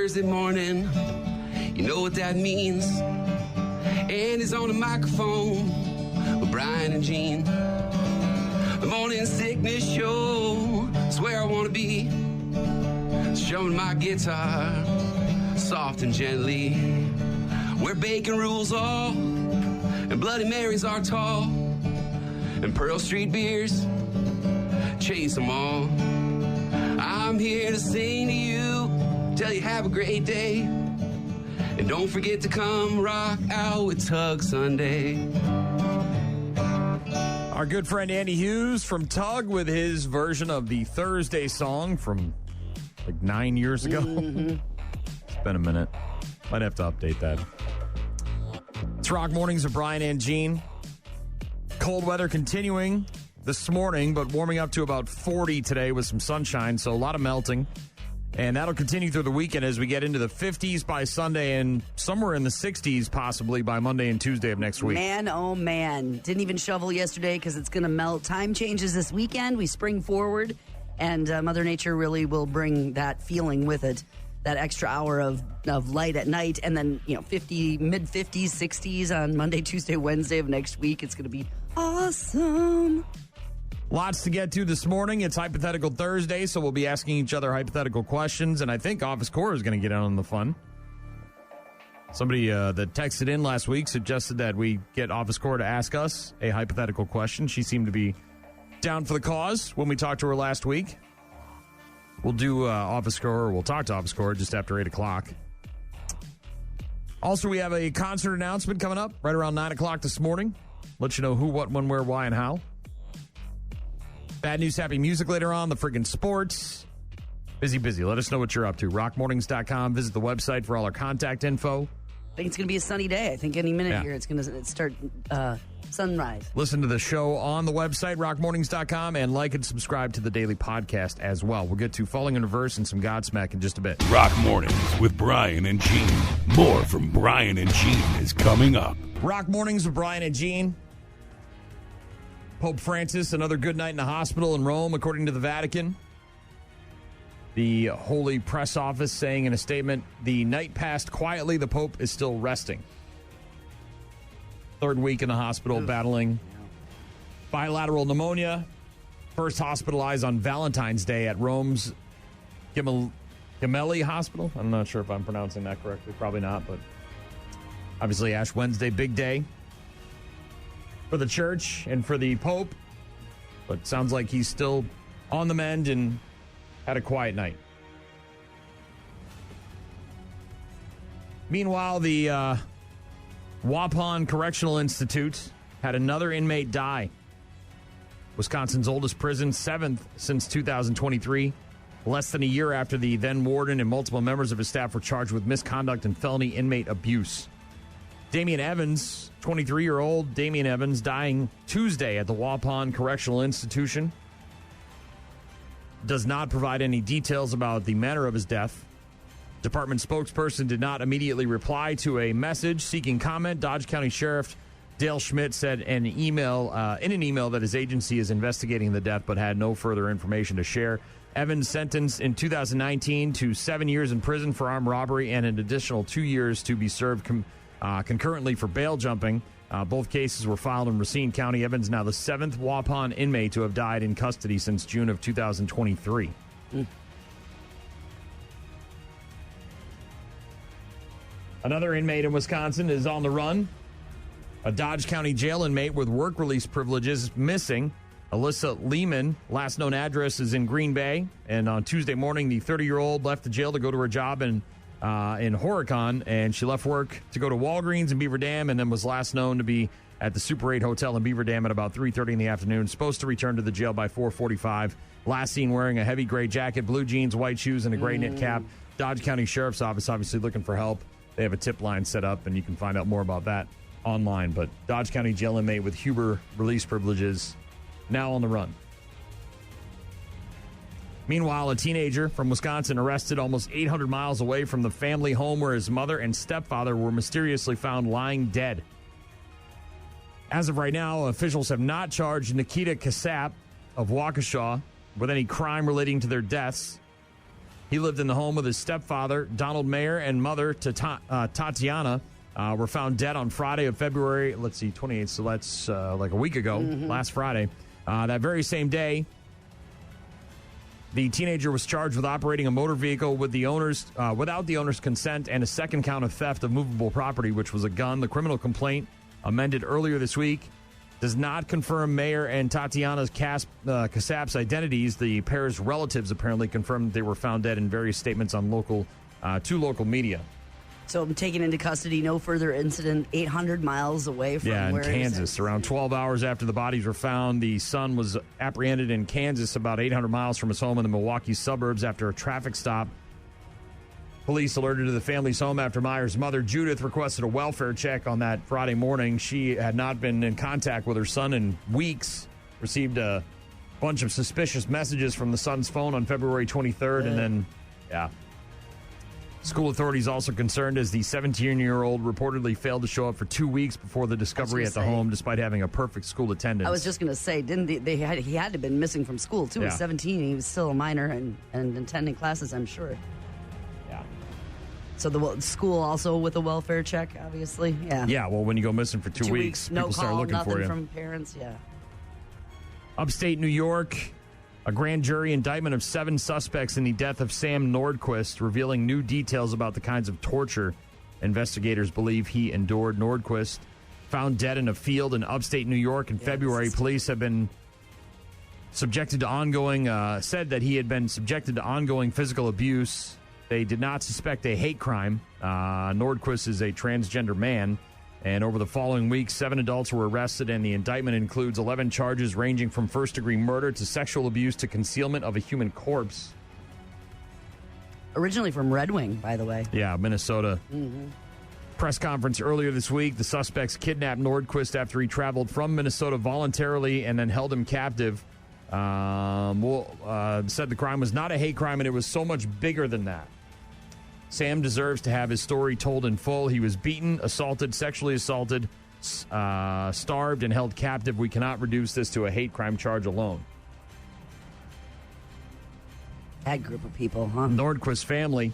Thursday morning. You know what that means. And he's on the microphone with Brian and Gene. The morning sickness show. It's where I want to be. Strumming my guitar, soft and gently. Where bacon rules all, and Bloody Marys are tall, and Pearl Street beers chase them all. I'm here to sing to you, tell you have a great day, and don't forget to come rock out with Tug Sunday. Our good friend Andy Hughes from Tug with his version of the Thursday song from like 9 years ago. Mm-hmm. It's been a minute. Might have to update that. It's Rock Mornings with Brian and Gene. Cold weather continuing this morning, but warming up to about 40 today with some sunshine, so a lot of melting. And that'll continue through the weekend as we get into the 50s by Sunday and somewhere in the 60s possibly by Monday and Tuesday of next week. Man, oh man. Didn't even shovel yesterday because it's going to melt. Time changes this weekend. We spring forward, and Mother Nature really will bring that feeling with it. That extra hour of light at night, and then, mid-50s, 60s on Monday, Tuesday, Wednesday of next week. It's going to be awesome. Lots to get to this morning. It's Hypothetical Thursday, so we'll be asking each other hypothetical questions, and I think Office Cora is going to get in on the fun. Somebody that texted in last week suggested that we get Office Cora to ask us a hypothetical question. She seemed to be down for the cause when we talked to her last week. We'll do Office Cora, or we'll talk to Office Cora just after 8 o'clock. Also, we have a concert announcement coming up right around 9 o'clock this morning. Let you know who, what, when, where, why, and how. Bad news, happy music later on, the friggin' sports. Busy. Let us know what you're up to. rockmornings.com. Visit the website for all our contact info. I think it's going to be a sunny day. I think any minute here it's going to start sunrise. Listen to the show on the website, rockmornings.com, and like and subscribe to the daily podcast as well. We'll get to Falling in Reverse and some Godsmack in just a bit. Rock Mornings with Brian and Gene. More from Brian and Gene is coming up. Rock Mornings with Brian and Gene. Pope Francis, another good night in the hospital in Rome, according to the Vatican. The Holy Press Office saying in a statement, the night passed quietly, the Pope is still resting. Third week in the hospital battling bilateral pneumonia. First hospitalized on Valentine's Day at Rome's Gemelli Hospital. I'm not sure if I'm pronouncing that correctly. Probably not, but obviously Ash Wednesday, big day for the church and for the Pope. But sounds like he's still on the mend and had a quiet night. Meanwhile, the Waupun Correctional Institute had another inmate die. Wisconsin's oldest prison, 7th since 2023. Less than a year after the then warden and multiple members of his staff were charged with misconduct and felony inmate abuse. Damian Evans, 23-year-old Damian Evans, dying Tuesday at the Waupun Correctional Institution. Does not provide any details about the manner of his death. Department spokesperson did not immediately reply to a message seeking comment. Dodge County Sheriff Dale Schmidt said in an email that his agency is investigating the death but had no further information to share. Evans sentenced in 2019 to 7 years in prison for armed robbery and an additional 2 years to be served concurrently for bail jumping. Both cases were filed in Racine County. Evans now the 7th Waupun inmate to have died in custody since June of 2023. Another inmate in Wisconsin is on the run. A Dodge County jail inmate with work release privileges is missing. Alyssa Lehman, last known address is in Green Bay. And on Tuesday morning, the 30-year-old left the jail to go to her job in Horicon, and she left work to go to Walgreens in Beaver Dam and then was last known to be at the Super 8 Hotel in Beaver Dam at about 3:30 in the afternoon. Supposed to return to the jail by 4:45. Last seen wearing a heavy gray jacket, blue jeans, white shoes, and a gray knit cap. Dodge County Sheriff's Office obviously looking for help. They have a tip line set up, and you can find out more about that online. But Dodge County jail inmate with Huber release privileges now on the run. Meanwhile, a teenager from Wisconsin arrested almost 800 miles away from the family home where his mother and stepfather were mysteriously found lying dead. As of right now, officials have not charged Nikita Kasap of Waukesha with any crime relating to their deaths. He lived in the home with his stepfather, Donald Mayer, and mother, Tatiana, were found dead on Friday of February, 28th, so that's like a week ago, last Friday. That very same day, the teenager was charged with operating a motor vehicle with the owner's without the owner's consent and a second count of theft of movable property, which was a gun. The criminal complaint, amended earlier this week, does not confirm Mayer and Tatiana Kassab's identities. The pair's relatives apparently confirmed they were found dead in various statements on local media. So I'm taken into custody, no further incident, 800 miles away from in Kansas. Around 12 hours after the bodies were found, the son was apprehended in Kansas, about 800 miles from his home in the Milwaukee suburbs after a traffic stop. Police alerted to the family's home after Meyer's mother, Judith, requested a welfare check on that Friday morning. She had not been in contact with her son in weeks, received a bunch of suspicious messages from the son's phone on February 23rd, and then, School authorities also concerned as the 17-year-old reportedly failed to show up for 2 weeks before the discovery at the home, despite having a perfect school attendance. I was just going to say, he had to have been missing from school, too. He was 17. He was still a minor and attending classes, I'm sure. Yeah. So the school also with a welfare check, obviously? Yeah. Yeah, well, when you go missing for 2 weeks, no people call, start looking nothing for you. From parents, yeah. Upstate New York, a grand jury indictment of 7 suspects in the death of Sam Nordquist, revealing new details about the kinds of torture investigators believe he endured. Nordquist, found dead in a field in upstate New York in February. Police have been subjected to said that he had been subjected to ongoing physical abuse. They did not suspect a hate crime. Nordquist is a transgender man. And over the following week, 7 adults were arrested, and the indictment includes 11 charges ranging from first-degree murder to sexual abuse to concealment of a human corpse. Originally from Red Wing, by the way. Yeah, Minnesota. Press conference earlier this week. The suspects kidnapped Nordquist after he traveled from Minnesota voluntarily and then held him captive. Said the crime was not a hate crime, and it was so much bigger than that. Sam deserves to have his story told in full. He was beaten, assaulted, sexually assaulted, starved, and held captive. We cannot reduce this to a hate crime charge alone. That group of people, huh? Nordquist's family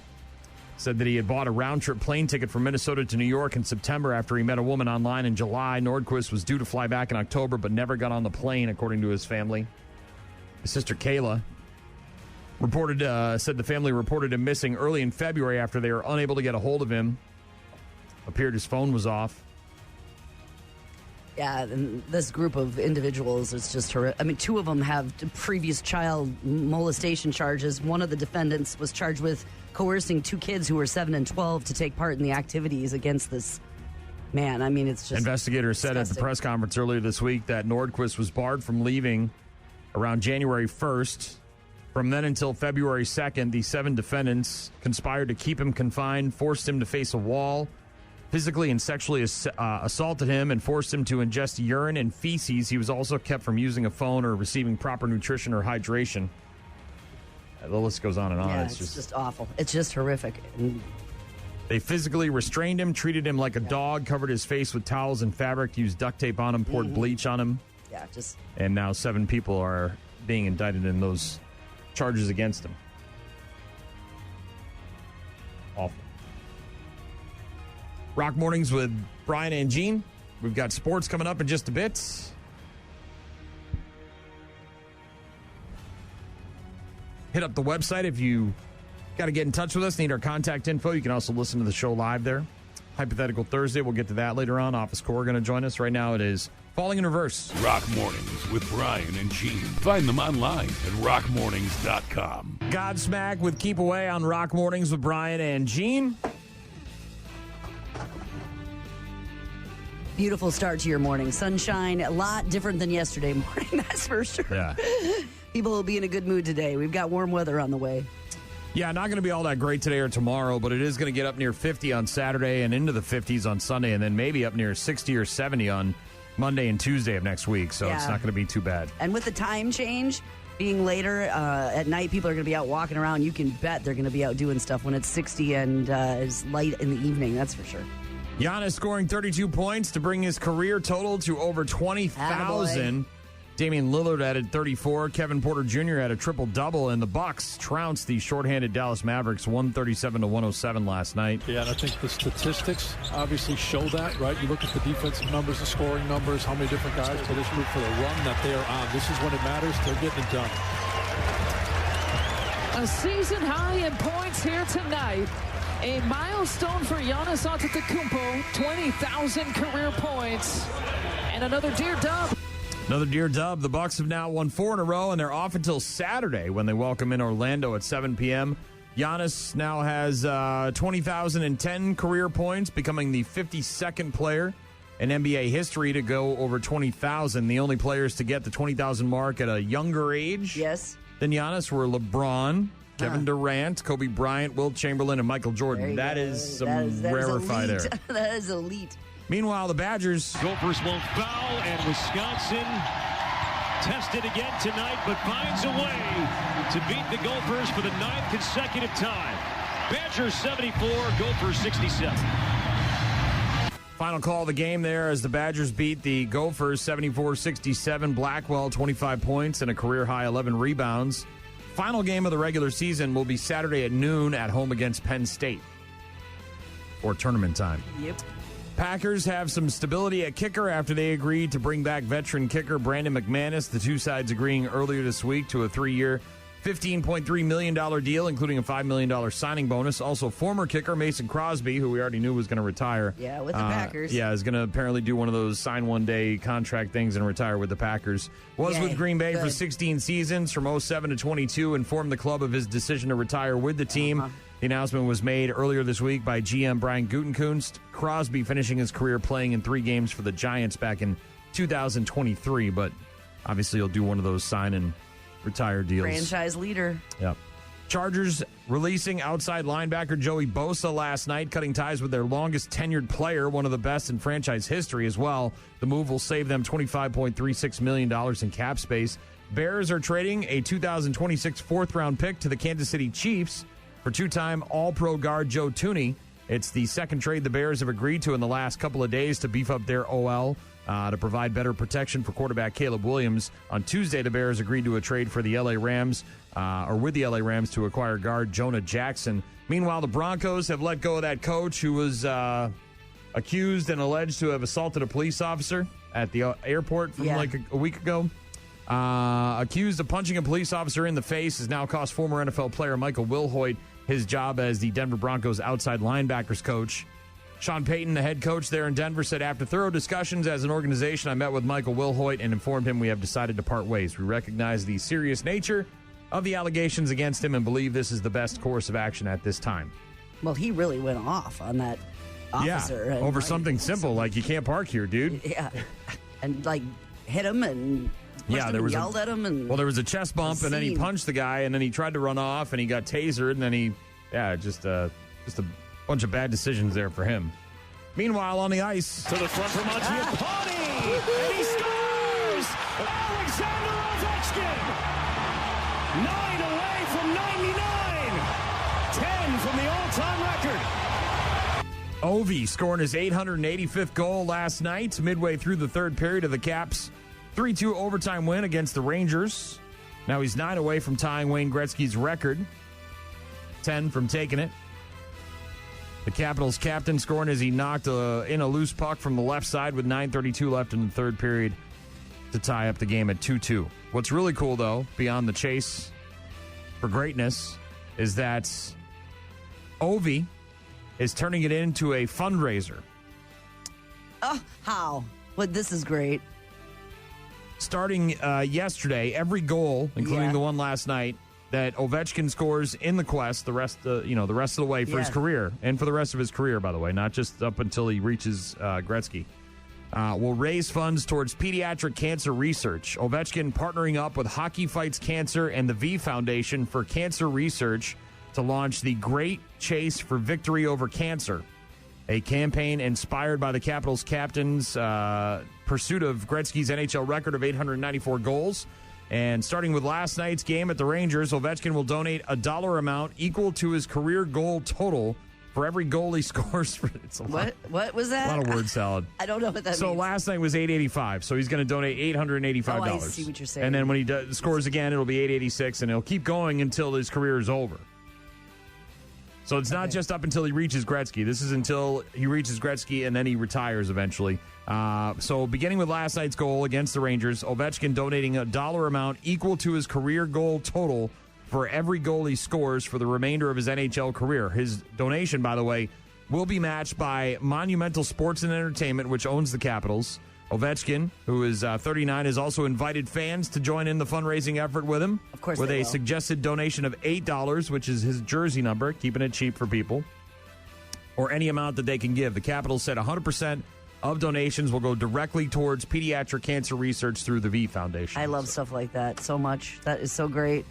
said that he had bought a round-trip plane ticket from Minnesota to New York in September after he met a woman online in July. Nordquist was due to fly back in October, but never got on the plane, according to his family. His sister, Kayla, said the family reported him missing early in February after they were unable to get a hold of him. Appeared his phone was off. Yeah, and this group of individuals is just horrific. I mean, 2 of them have previous child molestation charges. One of the defendants was charged with coercing 2 kids who were 7 and 12 to take part in the activities against this man. I mean, it's just Investigators disgusting. said at the press conference earlier this week that Nordquist was barred from leaving around January 1st. From then until February 2nd, the 7 defendants conspired to keep him confined, forced him to face a wall, physically and sexually assaulted him, and forced him to ingest urine and feces. He was also kept from using a phone or receiving proper nutrition or hydration. The list goes on and on. Yeah, it's just awful. It's just horrific. They physically restrained him, treated him like a dog, covered his face with towels and fabric, used duct tape on him, poured bleach on him. Yeah, And now 7 people are being indicted in those charges against him. Awful. Rock Mornings with Brian and Gene. We've got sports coming up in just a bit. Hit up the website if you got to get in touch with us, need our contact info. You can also listen to the show live there. Hypothetical Thursday, we'll get to that later on. Office Cora going to join us. Right now it is Falling in Reverse. Rock Mornings with Brian and Gene. Find them online at rockmornings.com. Godsmack with Keep Away on Rock Mornings with Brian and Gene. Beautiful start to your morning. Sunshine, a lot different than yesterday morning, that's for sure. Yeah. People will be in a good mood today. We've got warm weather on the way. Yeah, not going to be all that great today or tomorrow, but it is going to get up near 50 on Saturday and into the 50s on Sunday, and then maybe up near 60 or 70 on Monday and Tuesday of next week, so it's not going to be too bad. And with the time change being later at night, people are going to be out walking around. You can bet they're going to be out doing stuff when it's 60 and is light in the evening, that's for sure. Giannis scoring 32 points to bring his career total to over 20,000. Damian Lillard added 34. Kevin Porter Jr. had a triple-double, and the Bucks trounced the shorthanded Dallas Mavericks 137-107 last night. Yeah, and I think the statistics obviously show that, right? You look at the defensive numbers, the scoring numbers, how many different guys for this group for the run that they are on. This is when it matters. They're getting it done. A season high in points here tonight. A milestone for Giannis Antetokounmpo, 20,000 career points, and another Deer dub. Another Deer dub. The Bucks have now won 4 in a row, and they're off until Saturday when they welcome in Orlando at 7 p.m. Giannis now has 20,010 career points, becoming the 52nd player in NBA history to go over 20,000. The only players to get the 20,000 mark at a younger age than Giannis were LeBron, Kevin Durant, Kobe Bryant, Wilt Chamberlain, and Michael Jordan. That is some rarefied air. That is elite. Meanwhile, the Badgers. Gophers won't foul, and Wisconsin tested again tonight, but finds a way to beat the Gophers for the 9th consecutive time. Badgers 74, Gophers 67. Final call of the game there as the Badgers beat the Gophers 74-67. Blackwell 25 points and a career-high 11 rebounds. Final game of the regular season will be Saturday at noon at home against Penn State for tournament time. Yep. Packers have some stability at kicker after they agreed to bring back veteran kicker Brandon McManus. The two sides agreeing earlier this week to a 3-year, $15.3 million deal, including a $5 million signing bonus. Also, former kicker Mason Crosby, who we already knew was going to retire. Yeah, with the Packers. Yeah, is going to apparently do one of those sign one-day contract things and retire with the Packers. Was with Green Bay for 16 seasons from 07 to 22, informed the club of his decision to retire with the team. The announcement was made earlier this week by GM Brian Gutekunst. Crosby finishing his career playing in 3 games for the Giants back in 2023, but obviously he'll do one of those sign and retire deals. Franchise leader. Yep. Chargers releasing outside linebacker Joey Bosa last night, cutting ties with their longest tenured player, one of the best in franchise history as well. The move will save them $25.36 million in cap space. Bears are trading a 2026 fourth-round pick to the Kansas City Chiefs for 2-time All-Pro guard Joe Thuney. It's the second trade the Bears have agreed to in the last couple of days to beef up their OL to provide better protection for quarterback Caleb Williams. On Tuesday, the Bears agreed to a trade for the LA Rams, with the LA Rams to acquire guard Jonah Jackson. Meanwhile, the Broncos have let go of that coach who was accused and alleged to have assaulted a police officer at the airport from like a week ago. Accused of punching a police officer in the face has now cost former NFL player Michael Wilhoit his job as the Denver Broncos outside linebackers coach. Sean Payton, the head coach there in Denver, said, after thorough discussions as an organization, I met with Michael Wilhoit and informed him we have decided to part ways. We recognize the serious nature of the allegations against him and believe this is the best course of action at this time. Well, he really went off on that officer. Yeah, over something simple like you can't park here, dude. Yeah, and like hit him and yelled at him. And there was a chest bump, and then he punched the guy, and then he tried to run off, and he got tasered, and then just a bunch of bad decisions there for him. Meanwhile, on the ice, to the front for Montiapani, and he scores! Alexander Ovechkin, 9 away from 99, 10 from the all-time record. Ovi scoring his 885th goal last night, midway through the third period of the Caps' 3-2 overtime win against the Rangers. Now he's 9 away from tying Wayne Gretzky's record, 10 from taking it. The Capitals captain scoring as he knocked in a loose puck from the left side with 9:32 left in the third period to tie up the game at 2-2. What's really cool, though, beyond the chase for greatness, is that Ovi is turning it into a fundraiser. Oh, how? Well, this is great. Starting yesterday, every goal, including the one last night, that Ovechkin scores in the Quest, the rest of the way for his career, and for the rest of his career, by the way, not just up until he reaches Gretzky, will raise funds towards pediatric cancer research. Ovechkin partnering up with Hockey Fights Cancer and the V Foundation for Cancer Research to launch the Great Chase for Victory Over Cancer, a campaign inspired by the Capitals captain's pursuit of Gretzky's NHL record of 894 goals. And starting with last night's game at the Rangers, Ovechkin will donate a dollar amount equal to his career goal total For every goal he scores, it's a lot. What was that? A lot of word salad. I don't know what that means. So last night was $885. So he's going to donate $885. Oh, I see what you're saying. And then when he scores again, it'll be $886, and he'll keep going until his career is over. So it's not just up until he reaches Gretzky. This is until he reaches Gretzky, and then he retires eventually. So beginning with last night's goal against the Rangers, Ovechkin donating a dollar amount equal to his career goal total for every goal he scores for the remainder of his NHL career. His donation, by the way, will be matched by Monumental Sports and Entertainment, which owns the Capitals. Ovechkin, who is 39, has also invited fans to join in the fundraising effort with him. Of course, with they a will. suggested donation of $8, which is his jersey number, keeping it cheap for people, or any amount that they can give. The Capitals said 100% of donations will go directly towards pediatric cancer research through the V Foundation. I love stuff like that so much. That is so great.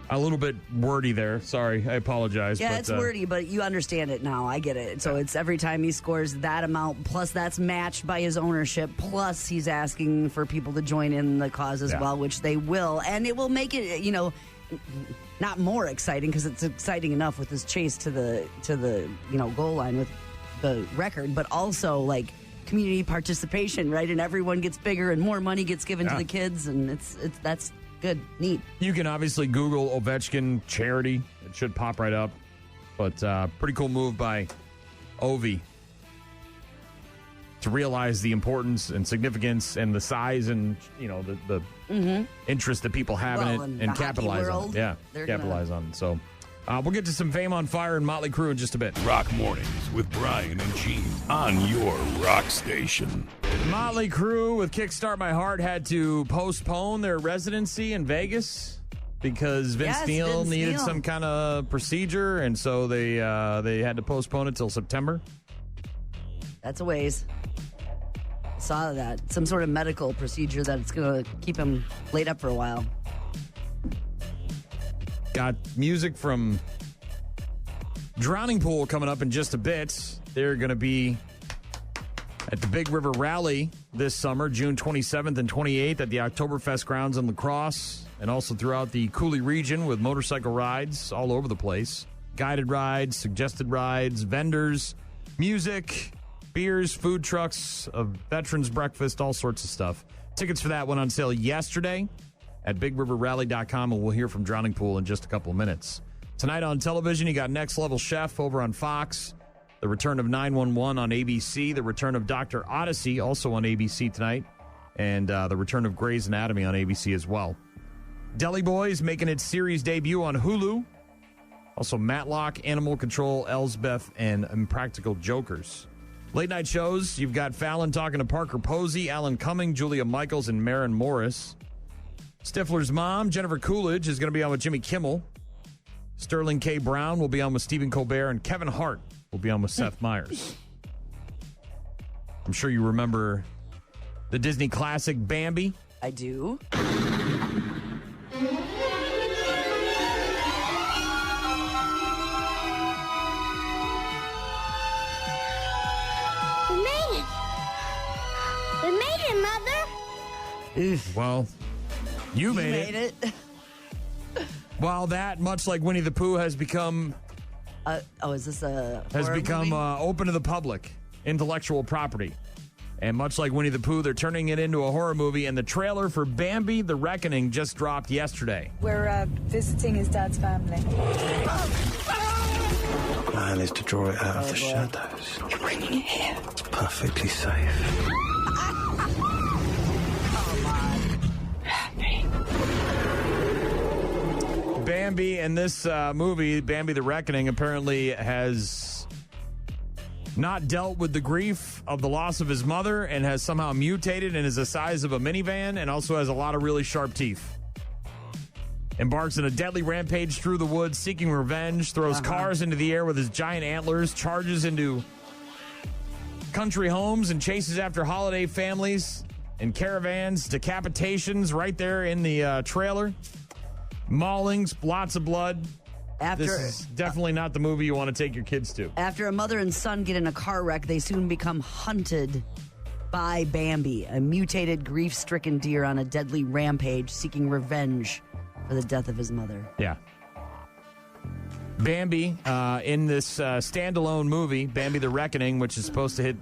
A little bit wordy there. Sorry, I apologize. Yeah, but, it's wordy, but you understand it now. I get it. So it's every time he scores that amount, plus that's matched by his ownership, plus he's asking for people to join in the cause as well, which they will. And it will make it, not more exciting, because it's exciting enough with his chase to the goal line with the record, but also like community participation, right? And everyone gets bigger and more money gets given to the kids, and that's good, neat. You can obviously Google Ovechkin charity. It should pop right up. But pretty cool move by Ovi to realize the importance and significance and the size and, the interest that people have in it and capitalize on it. Yeah, capitalize on it. So we'll get to some Fame on Fire and Motley Crue in just a bit. Rock Mornings with Brian and Gene on your rock station. Motley Crue with Kickstart My Heart had to postpone their residency in Vegas because Vince Neil needed some kind of procedure, and so they had to postpone it till September. That's a ways. Saw that. Some sort of medical procedure that's going to keep him laid up for a while. Got music from Drowning Pool coming up in just a bit. They're going to be at the Big River Rally this summer, June 27th and 28th at the Oktoberfest grounds in La Crosse, and also throughout the Cooley region with motorcycle rides all over the place. Guided rides, suggested rides, vendors, music, beers, food trucks, a veterans breakfast, all sorts of stuff. Tickets for that went on sale yesterday at BigRiverRally.com, and we'll hear from Drowning Pool in just a couple of minutes. Tonight on television, you got Next Level Chef over on Fox, the return of 911 on ABC, the return of Dr. Odyssey also on ABC tonight, and the return of Grey's Anatomy on ABC as well. Deli Boys making its series debut on Hulu. Also Matlock, Animal Control, Elsbeth, and Impractical Jokers. Late night shows, you've got Fallon talking to Parker Posey, Alan Cumming, Julia Michaels, and Maren Morris. Stifler's mom, Jennifer Coolidge, is going to be on with Jimmy Kimmel. Sterling K. Brown will be on with Stephen Colbert, and Kevin Hart will be on with Seth Meyers. I'm sure you remember the Disney classic Bambi. I do. We made it. We made it, Mother. Well, you made it. While that, much like Winnie the Pooh, has become is this a has horror become movie? open to the public, intellectual property. And much like Winnie the Pooh, they're turning it into a horror movie, and the trailer for Bambi: The Reckoning just dropped yesterday. We're visiting his dad's family. The plan is to draw it out of the shadows. You're bringing it here. It's perfectly safe. Bambi in this movie, Bambi: The Reckoning, apparently has not dealt with the grief of the loss of his mother and has somehow mutated and is the size of a minivan and also has a lot of really sharp teeth. Embarks on a deadly rampage through the woods, seeking revenge, throws cars into the air with his giant antlers, charges into country homes and chases after holiday families and caravans, decapitations right there in the trailer. Maulings, lots of blood. This is definitely not the movie you want to take your kids to. After a mother and son get in a car wreck, they soon become hunted by Bambi, a mutated, grief-stricken deer on a deadly rampage seeking revenge for the death of his mother. Yeah. Bambi, in this standalone movie, Bambi the Reckoning, which is supposed to hit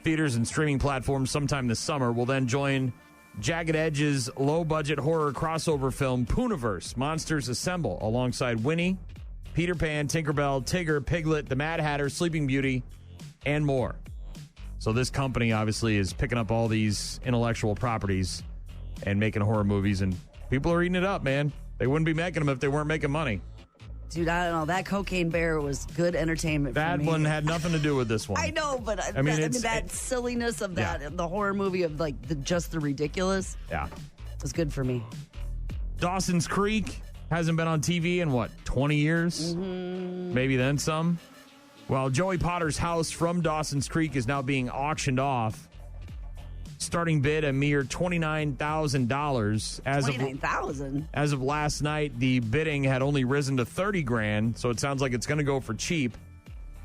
theaters and streaming platforms sometime this summer, will then join Jagged Edge's low-budget horror crossover film, Pooniverse, Monsters Assemble, alongside Winnie, Peter Pan, Tinkerbell, Tigger, Piglet, the Mad Hatter, Sleeping Beauty, and more. So this company obviously is picking up all these intellectual properties and making horror movies, and people are eating it up, man. They wouldn't be making them if they weren't making money. Dude, I don't know. That Cocaine Bear was good entertainment for me. That one had nothing to do with this one. I know, but that silliness of that, the horror movie of just the ridiculous, was good for me. Dawson's Creek hasn't been on TV in, 20 years? Mm-hmm. Maybe then some. Well, Joey Potter's house from Dawson's Creek is now being auctioned off. Starting bid a mere $29,000. $29,000? As of last night, the bidding had only risen to $30,000, so it sounds like it's going to go for cheap.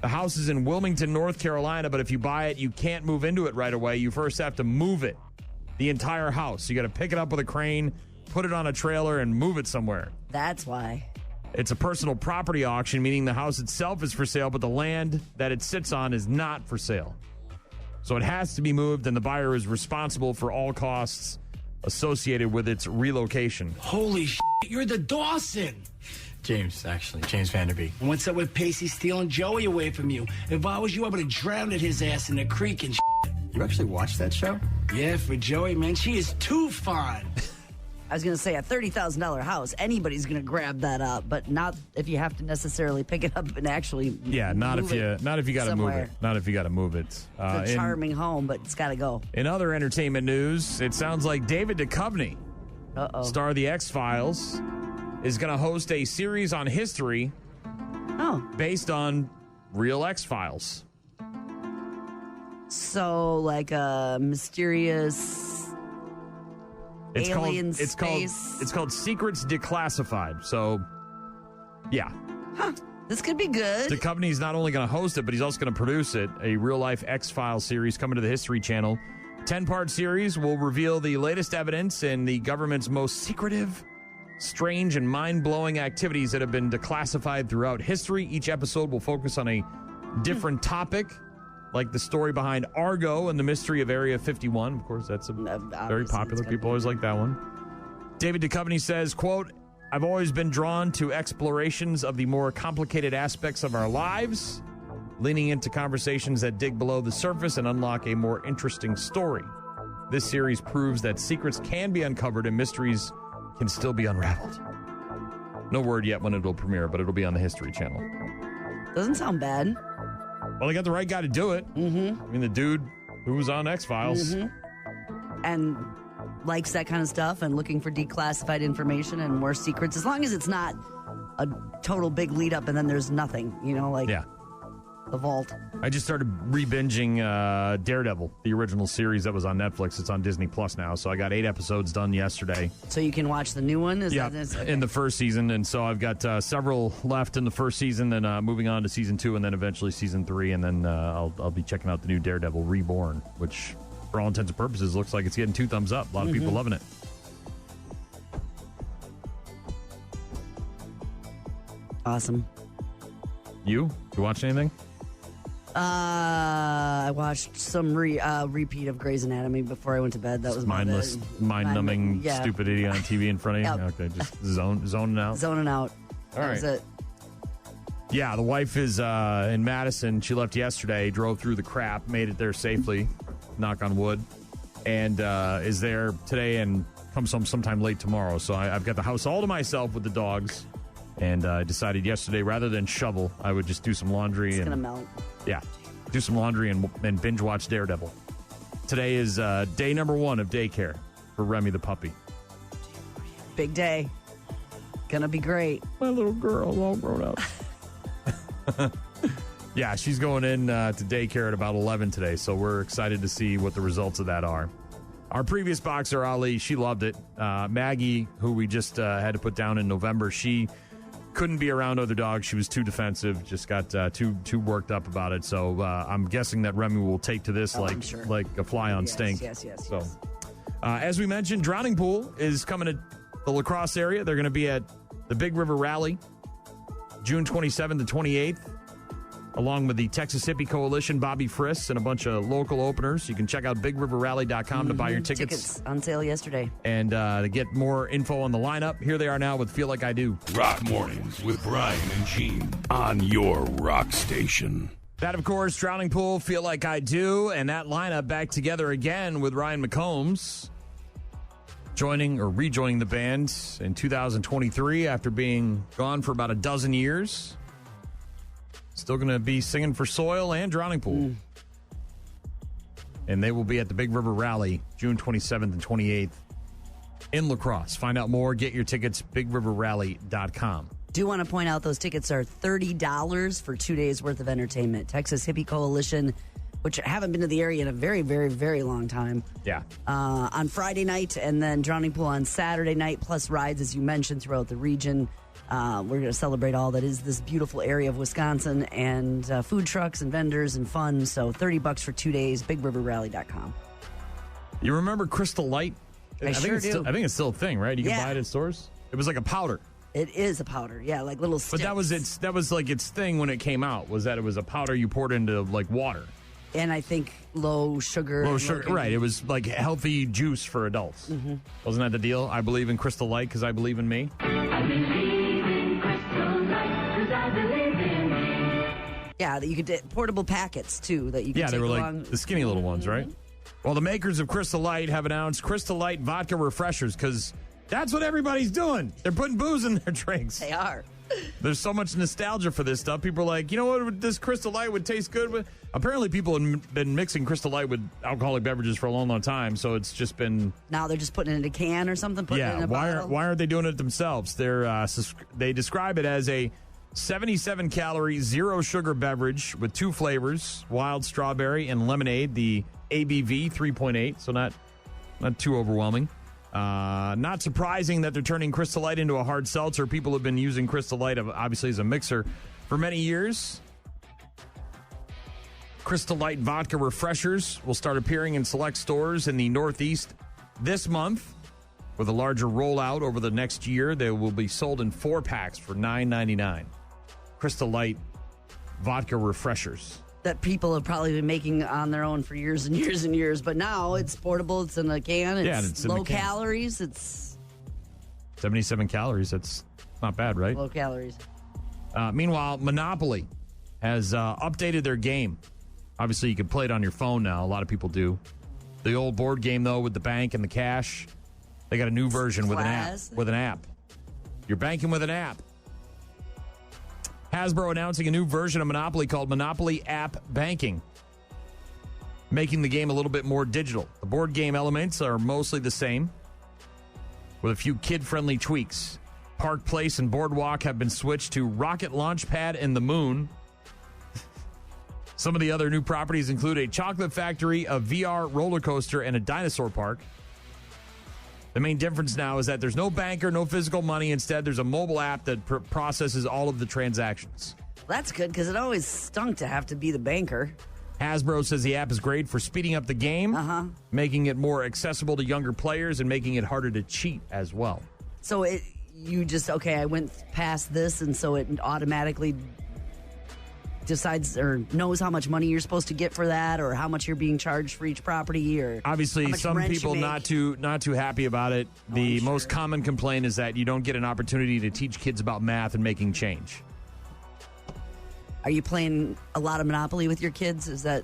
The house is in Wilmington, North Carolina, but if you buy it, you can't move into it right away. You first have to move it, the entire house. You got to pick it up with a crane, put it on a trailer, and move it somewhere. That's why. It's a personal property auction, meaning the house itself is for sale, but the land that it sits on is not for sale. So it has to be moved, and the buyer is responsible for all costs associated with its relocation. Holy shit, you're the Dawson! James Vanderbeek. And what's up with Pacey stealing Joey away from you? If I was you, I would have drowned his ass in the creek and shit. You actually watched that show? Yeah, for Joey, man. She is too fine. I was going to say, a $30,000 house, anybody's going to grab that up, but not if you have to necessarily pick it up and actually not if you got to move it. Not if you got to move it. It's a charming home, but it's got to go. In other entertainment news, it sounds like David Duchovny, star of The X-Files, is going to host a series on history based on real X-Files. So, like a mysterious... It's called Secrets Declassified. So, yeah. This could be good. Duchovny's not only going to host it, but he's also going to produce it. A real-life X-Files series coming to the History Channel. 10-part series will reveal the latest evidence in the government's most secretive, strange, and mind-blowing activities that have been declassified throughout history. Each episode will focus on a different topic, like the story behind Argo and the mystery of Area 51. Of course, that's very popular. People always like that one. David Duchovny says, quote, "I've always been drawn to explorations of the more complicated aspects of our lives, leaning into conversations that dig below the surface and unlock a more interesting story. This series proves that secrets can be uncovered and mysteries can still be unraveled." No word yet when it'll premiere, but it'll be on the History Channel. Doesn't sound bad. Well, they got the right guy to do it. Mm-hmm. I mean, the dude who was on X-Files. Mm-hmm. And likes that kind of stuff and looking for declassified information and more secrets. As long as it's not a total big lead up and then there's nothing, the vault. I just started re-binging Daredevil, the original series that was on Netflix. It's on Disney Plus now, so I got 8 episodes done yesterday. So you can watch the new one? In the first season, and so I've got several left in the first season, then moving on to season 2, and then eventually season 3, and then I'll be checking out the new Daredevil Reborn, which, for all intents and purposes, looks like it's getting 2 thumbs up. A lot of people loving it. Awesome. You watch anything? I watched some repeat of Grey's Anatomy before I went to bed. That was mindless, mind-numbing stupidity on TV in front of you. Yep. Okay, just zoning out. Zoning out. All right. That was it. Yeah, the wife is in Madison. She left yesterday, drove through the crap, made it there safely, knock on wood, and is there today and comes home sometime late tomorrow. So I've got the house all to myself with the dogs, and I decided yesterday, rather than shovel, I would just do some laundry. It's going to melt. Yeah, do some laundry and binge watch Daredevil. Today is day number 1 of daycare for Remy the puppy. Big day. Gonna be great. My little girl, all grown up. Yeah, she's going in to daycare at about 11 today, so we're excited to see what the results of that are. Our previous boxer, Ali, she loved it. Maggie, who we just had to put down in November, she couldn't be around other dogs. She was too defensive, just got too worked up about it. So I'm guessing that Remy will take to this like a fly on stink. Yes. So as we mentioned, Drowning Pool is coming to the La Crosse area. They're going to be at the Big River Rally June 27th to 28th, along with the Texas Hippie Coalition, Bobby Friss, and a bunch of local openers. You can check out BigRiverRally.com to buy your tickets. Tickets on sale yesterday. And to get more info on the lineup, here they are now with Feel Like I Do. Rock Mornings with Brian and Gene on your rock station. That, of course, Drowning Pool, Feel Like I Do, and that lineup back together again with Ryan McCombs joining or rejoining the band in 2023 after being gone for about a dozen years. Still going to be singing for Soil and Drowning Pool. And they will be at the Big River Rally June 27th and 28th in La Crosse. Find out more. Get your tickets, BigRiverRally.com. Do want to point out those tickets are $30 for 2 days worth of entertainment. Texas Hippie Coalition, which haven't been to the area in a very, very, very long time. Yeah. On Friday night, and then Drowning Pool on Saturday night, plus rides, as you mentioned, throughout the region. We're going to celebrate all that is this beautiful area of Wisconsin, and food trucks and vendors and fun. So $30 for 2 days, BigRiverRally.com. You remember Crystal Light? I sure do. I think it's still a thing, right? You can buy it at stores. It was like a powder. It is a powder, yeah, like little sticks. But that was like its thing when it came out, was that it was a powder you poured into like water. And I think low sugar. Right. It was like healthy juice for adults. Mm-hmm. Wasn't that the deal? I believe in Crystal Light because I believe in me. I believe in Crystal Light because I believe in me. Yeah, that you could get portable packets too that you could take they were along. like the skinny little ones, right? Well, the makers of Crystal Light have announced Crystal Light vodka refreshers because that's what everybody's doing. They're putting booze in their drinks. They are. There's so much nostalgia for this stuff. People are like, you know what, this Crystal Light would taste good with. Apparently, people have been mixing Crystal Light with alcoholic beverages for a long, long time. So it's just been. Now they're just putting it in a can or something. Putting it in a bottle. Why aren't they doing it themselves? They describe it as a 77-calorie, zero sugar beverage with two flavors: wild strawberry and lemonade. The ABV 3.8, so not too overwhelming. Not surprising that they're turning Crystal Light into a hard seltzer. People have been using Crystal Light, obviously, as a mixer for many years. Crystal Light vodka refreshers will start appearing in select stores in the Northeast this month. With a larger rollout over the next year, they will be sold in 4-packs for $9.99. Crystal Light vodka refreshers. That people have probably been making on their own for years and years and years, but now it's portable, it's in a can, it's low calories, it's 77 calories. That's not bad, right? Low calories. Meanwhile, Monopoly has updated their game. Obviously, you can play it on your phone now. A lot of people do. The old board game, though, with the bank and the cash, they got a new version with an app. You're banking with an app. Hasbro announcing a new version of Monopoly called Monopoly App Banking, making the game a little bit more digital. The board game elements are mostly the same, with a few kid-friendly tweaks. Park Place and Boardwalk have been switched to Rocket Launchpad and the Moon. Some of the other new properties include a chocolate factory, a VR roller coaster, and a dinosaur park. The main difference now is that there's no banker, no physical money. Instead, there's a mobile app that processes all of the transactions. That's good because it always stunk to have to be the banker. Hasbro says the app is great for speeding up the game, making it more accessible to younger players, and making it harder to cheat as well. So I went past this, and so it automatically decides or knows how much money you're supposed to get for that, or how much you're being charged for each property, or obviously some people not too happy about it. The most common complaint is that you don't get an opportunity to teach kids about math and making change. Are you playing a lot of Monopoly with your kids? Is that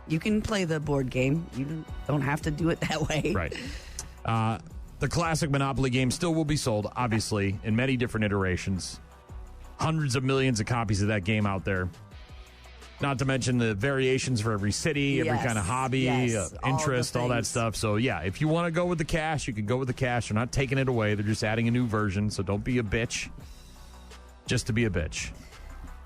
you can play the board game? You don't have to do it that way, right? The classic Monopoly game still will be sold, obviously, in many different iterations. Hundreds of millions of copies of that game out there. Not to mention the variations for every city, every kind of hobby, interest, all that stuff. So, yeah, if you want to go with the cash, you can go with the cash. They're not taking it away. They're just adding a new version. So don't be a bitch just to be a bitch.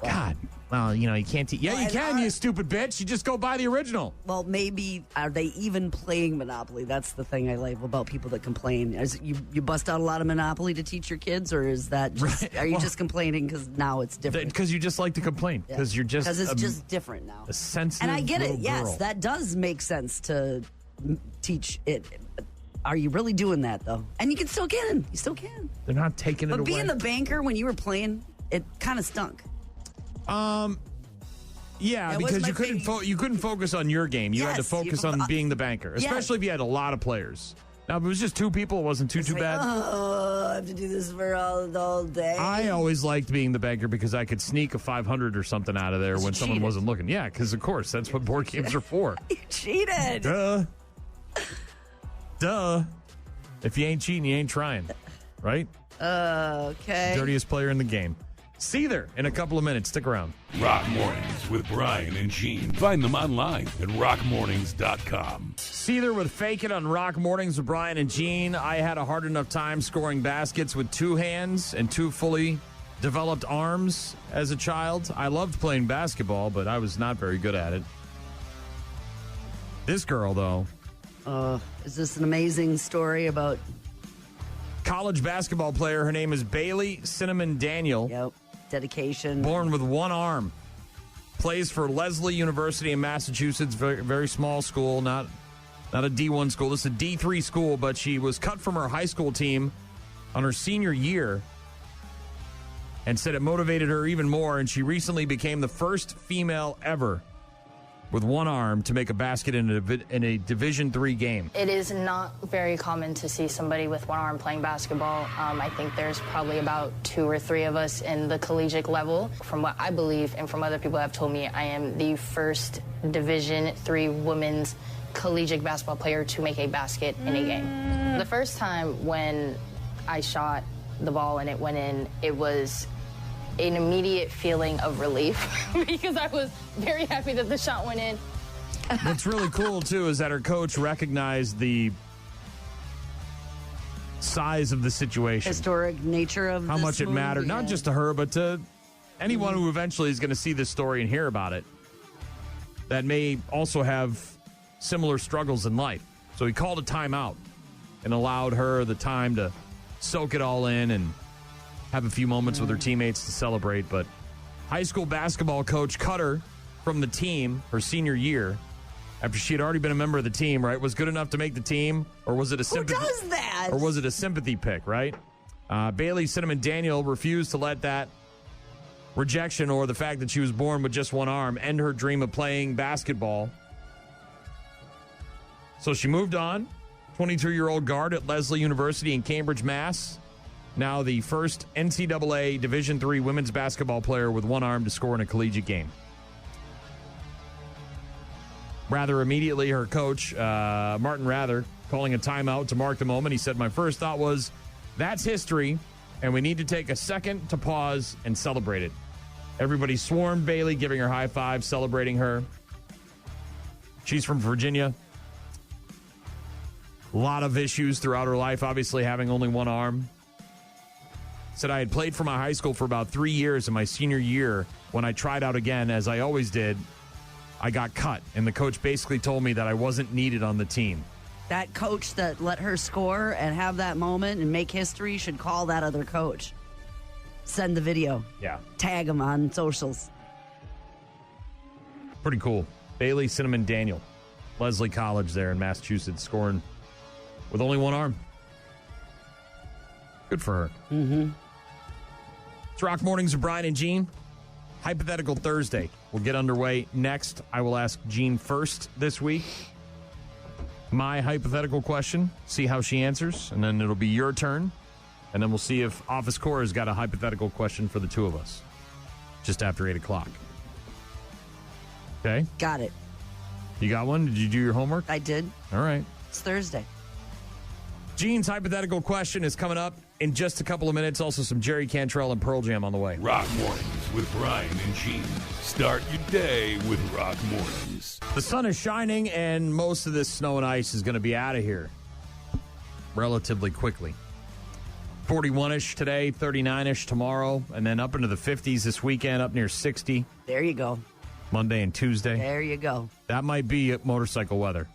God. Well, you can't. You can, you stupid bitch. You just go buy the original. Well, maybe are they even playing Monopoly? That's the thing I like about people that complain. Is you bust out a lot of Monopoly to teach your kids, or is that just, are you just complaining because now it's different? Because you just like to complain. Because you're just it's just different now. A sensitive and I get it. girl. Yes, that does make sense to teach it. Are you really doing that though? And you can still can. You still can. They're not taking it away. But being the banker when you were playing. it kind of stunk. Yeah, That because was you my couldn't thing. you couldn't focus on your game. You had to Yes, focus on being the banker, especially if you had a lot of players. Now, if it was just two people, it wasn't too bad. Oh, I have to do this for all day. I always liked being the banker because I could sneak a 500 or something out of there when someone wasn't looking. Yeah, because of course that's what board games are for. You cheated. Duh. If you ain't cheating, you ain't trying, right? Okay. Dirtiest player in the game. Seether in a couple of minutes. Stick around. Rock Mornings with Brian and Gene. Find them online at rockmornings.com. Seether with Fake It on Rock Mornings with Brian and Gene. I had a hard enough time scoring baskets with two hands and two fully developed arms as a child. I loved playing basketball, but I was not very good at it. This girl, though. Is this an amazing story about... College basketball player. Her name is Bailey Cinnamon Daniel. Yep. Dedication. Born with one arm. Plays for Lesley University in Massachusetts. Very, very small school. Not a D1 school. This is a D3 school, but she was cut from her high school team on her senior year and said it motivated her even more, and she recently became the first female ever with one arm to make a basket in a Division III game. It is not very common to see somebody with one arm playing basketball. I think there's probably about 2 or 3 of us in the collegiate level. From what I believe and from other people have told me, I am the first Division III women's collegiate basketball player to make a basket in a game. The first time when I shot the ball and it went in, it was an immediate feeling of relief because I was very happy that the shot went in. What's really cool, too, is that her coach recognized the size of the situation. Historic nature of how much it mattered, not yeah. just to her, but to anyone who eventually is going to see this story and hear about it that may also have similar struggles in life. So he called a timeout and allowed her the time to soak it all in and have a few moments with her teammates to celebrate. But high school basketball coach cut her from the team her senior year after she had already been a member of the team, right? Was good enough to make the team, or was it a sympathy? Who does that? Or was it a sympathy pick, right? Bailey Cinnamon Daniel refused to let that rejection or the fact that she was born with just one arm end her dream of playing basketball. So she moved on. 22-year-old guard at Lesley University in Cambridge, Mass. Now the first NCAA Division III women's basketball player with one arm to score in a collegiate game. Rather immediately, her coach, Martin Rather, calling a timeout to mark the moment. He said, "My first thought was, that's history, and we need to take a second to pause and celebrate it." Everybody swarmed Bailey, giving her high fives, celebrating her. She's from Virginia. A lot of issues throughout her life, obviously having only one arm. Said, "I had played for my high school for about 3 years. In my senior year, when I tried out again, as I always did, I got cut. And the coach basically told me that I wasn't needed on the team." That coach that let her score and have that moment and make history should call that other coach. Send the video. Yeah. Tag him on socials. Pretty cool. Bailey Cinnamon Daniel, Lesley College there in Massachusetts, scoring with only one arm. Good for her. Mm-hmm. It's Rock Mornings with Brian and Gene. Hypothetical Thursday will get underway next. I will ask Gene first this week my hypothetical question, see how she answers, and then it'll be your turn. And then we'll see if Office Cora has got a hypothetical question for the two of us just after 8 o'clock. Okay? Got it. You got one? Did you do your homework? I did. All right. It's Thursday. Gene's hypothetical question is coming up in just a couple of minutes. Also, some Jerry Cantrell and Pearl Jam on the way. Rock Mornings with Brian and Gene. Start your day with Rock Mornings. The sun is shining, and most of this snow and ice is going to be out of here relatively quickly. 41-ish today, 39-ish tomorrow, and then up into the 50s this weekend, up near 60. There you go. Monday and Tuesday. There you go. That might be motorcycle weather.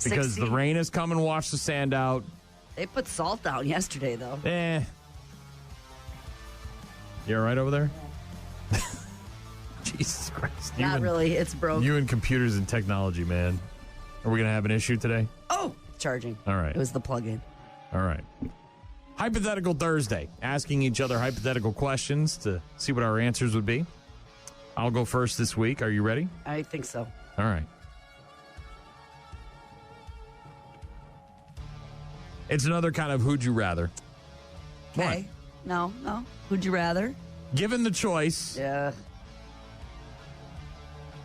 Because 60. the rain has come and washed the sand out. They put salt down yesterday, though. You all right over there? Jesus Christ. Not really. It's broke. You and computers and technology, man. Are we going to have an issue today? Oh, charging. All right. It was the plug-in. All right. Hypothetical Thursday, asking each other hypothetical questions to see what our answers would be. I'll go first this week. Are you ready? I think so. All right. It's another kind of who'd you rather. Okay. No. Who'd you rather? Given the choice, Yeah.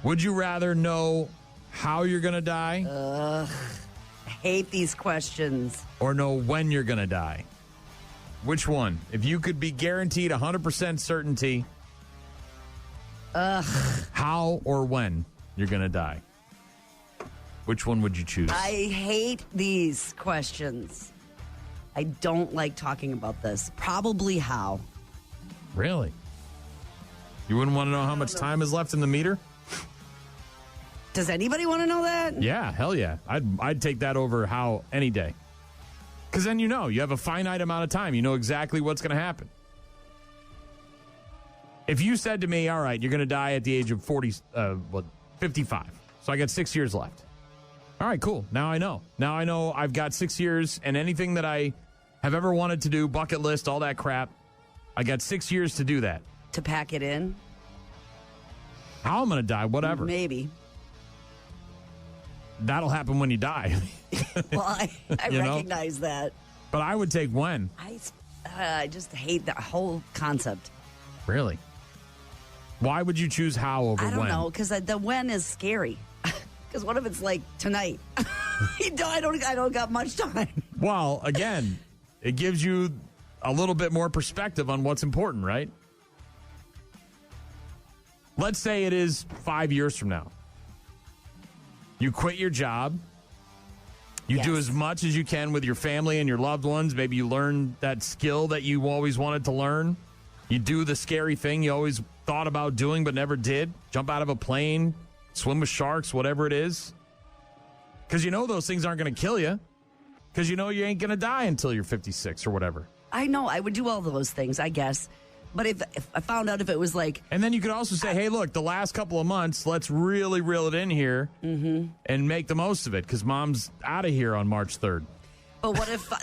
would you rather know how you're going to die I hate these questions. or know when you're going to die? Which one? If you could be guaranteed 100% certainty, how or when you're going to die, which one would you choose? I hate these questions. I don't like talking about this. Probably how. Really? You wouldn't want to know how much time is left in the meter? Does anybody want to know that? Yeah, hell yeah. I'd take that over how any day. Because then you have a finite amount of time. You know exactly what's going to happen. If you said to me, all right, you're going to die at the age of 55. So I got 6 years left. All right, cool. Now I know. Now I know I've got 6 years, and anything that I have ever wanted to do, bucket list, all that crap, I got 6 years to do that. To pack it in? How I'm going to die, whatever. Maybe. That'll happen when you die. Well, I recognize that. But I would take when. I just hate that whole concept. Really? Why would you choose how over when? I don't know, because the when is scary. Because what if it's like tonight? I don't got much time. Well, again, it gives you a little bit more perspective on what's important, right? Let's say it is 5 years from now. You quit your job. You do as much as you can with your family and your loved ones. Maybe you learn that skill that you always wanted to learn. You do the scary thing you always thought about doing but never did. Jump out of a plane, swim with sharks, whatever it is. Because you know those things aren't going to kill you. Because you know you ain't going to die until you're 56 or whatever. I know. I would do all those things, I guess. But if I found out if it was like... And then you could also say, hey, look, the last couple of months, let's really reel it in here and make the most of it because Mom's out of here on March 3rd. But what if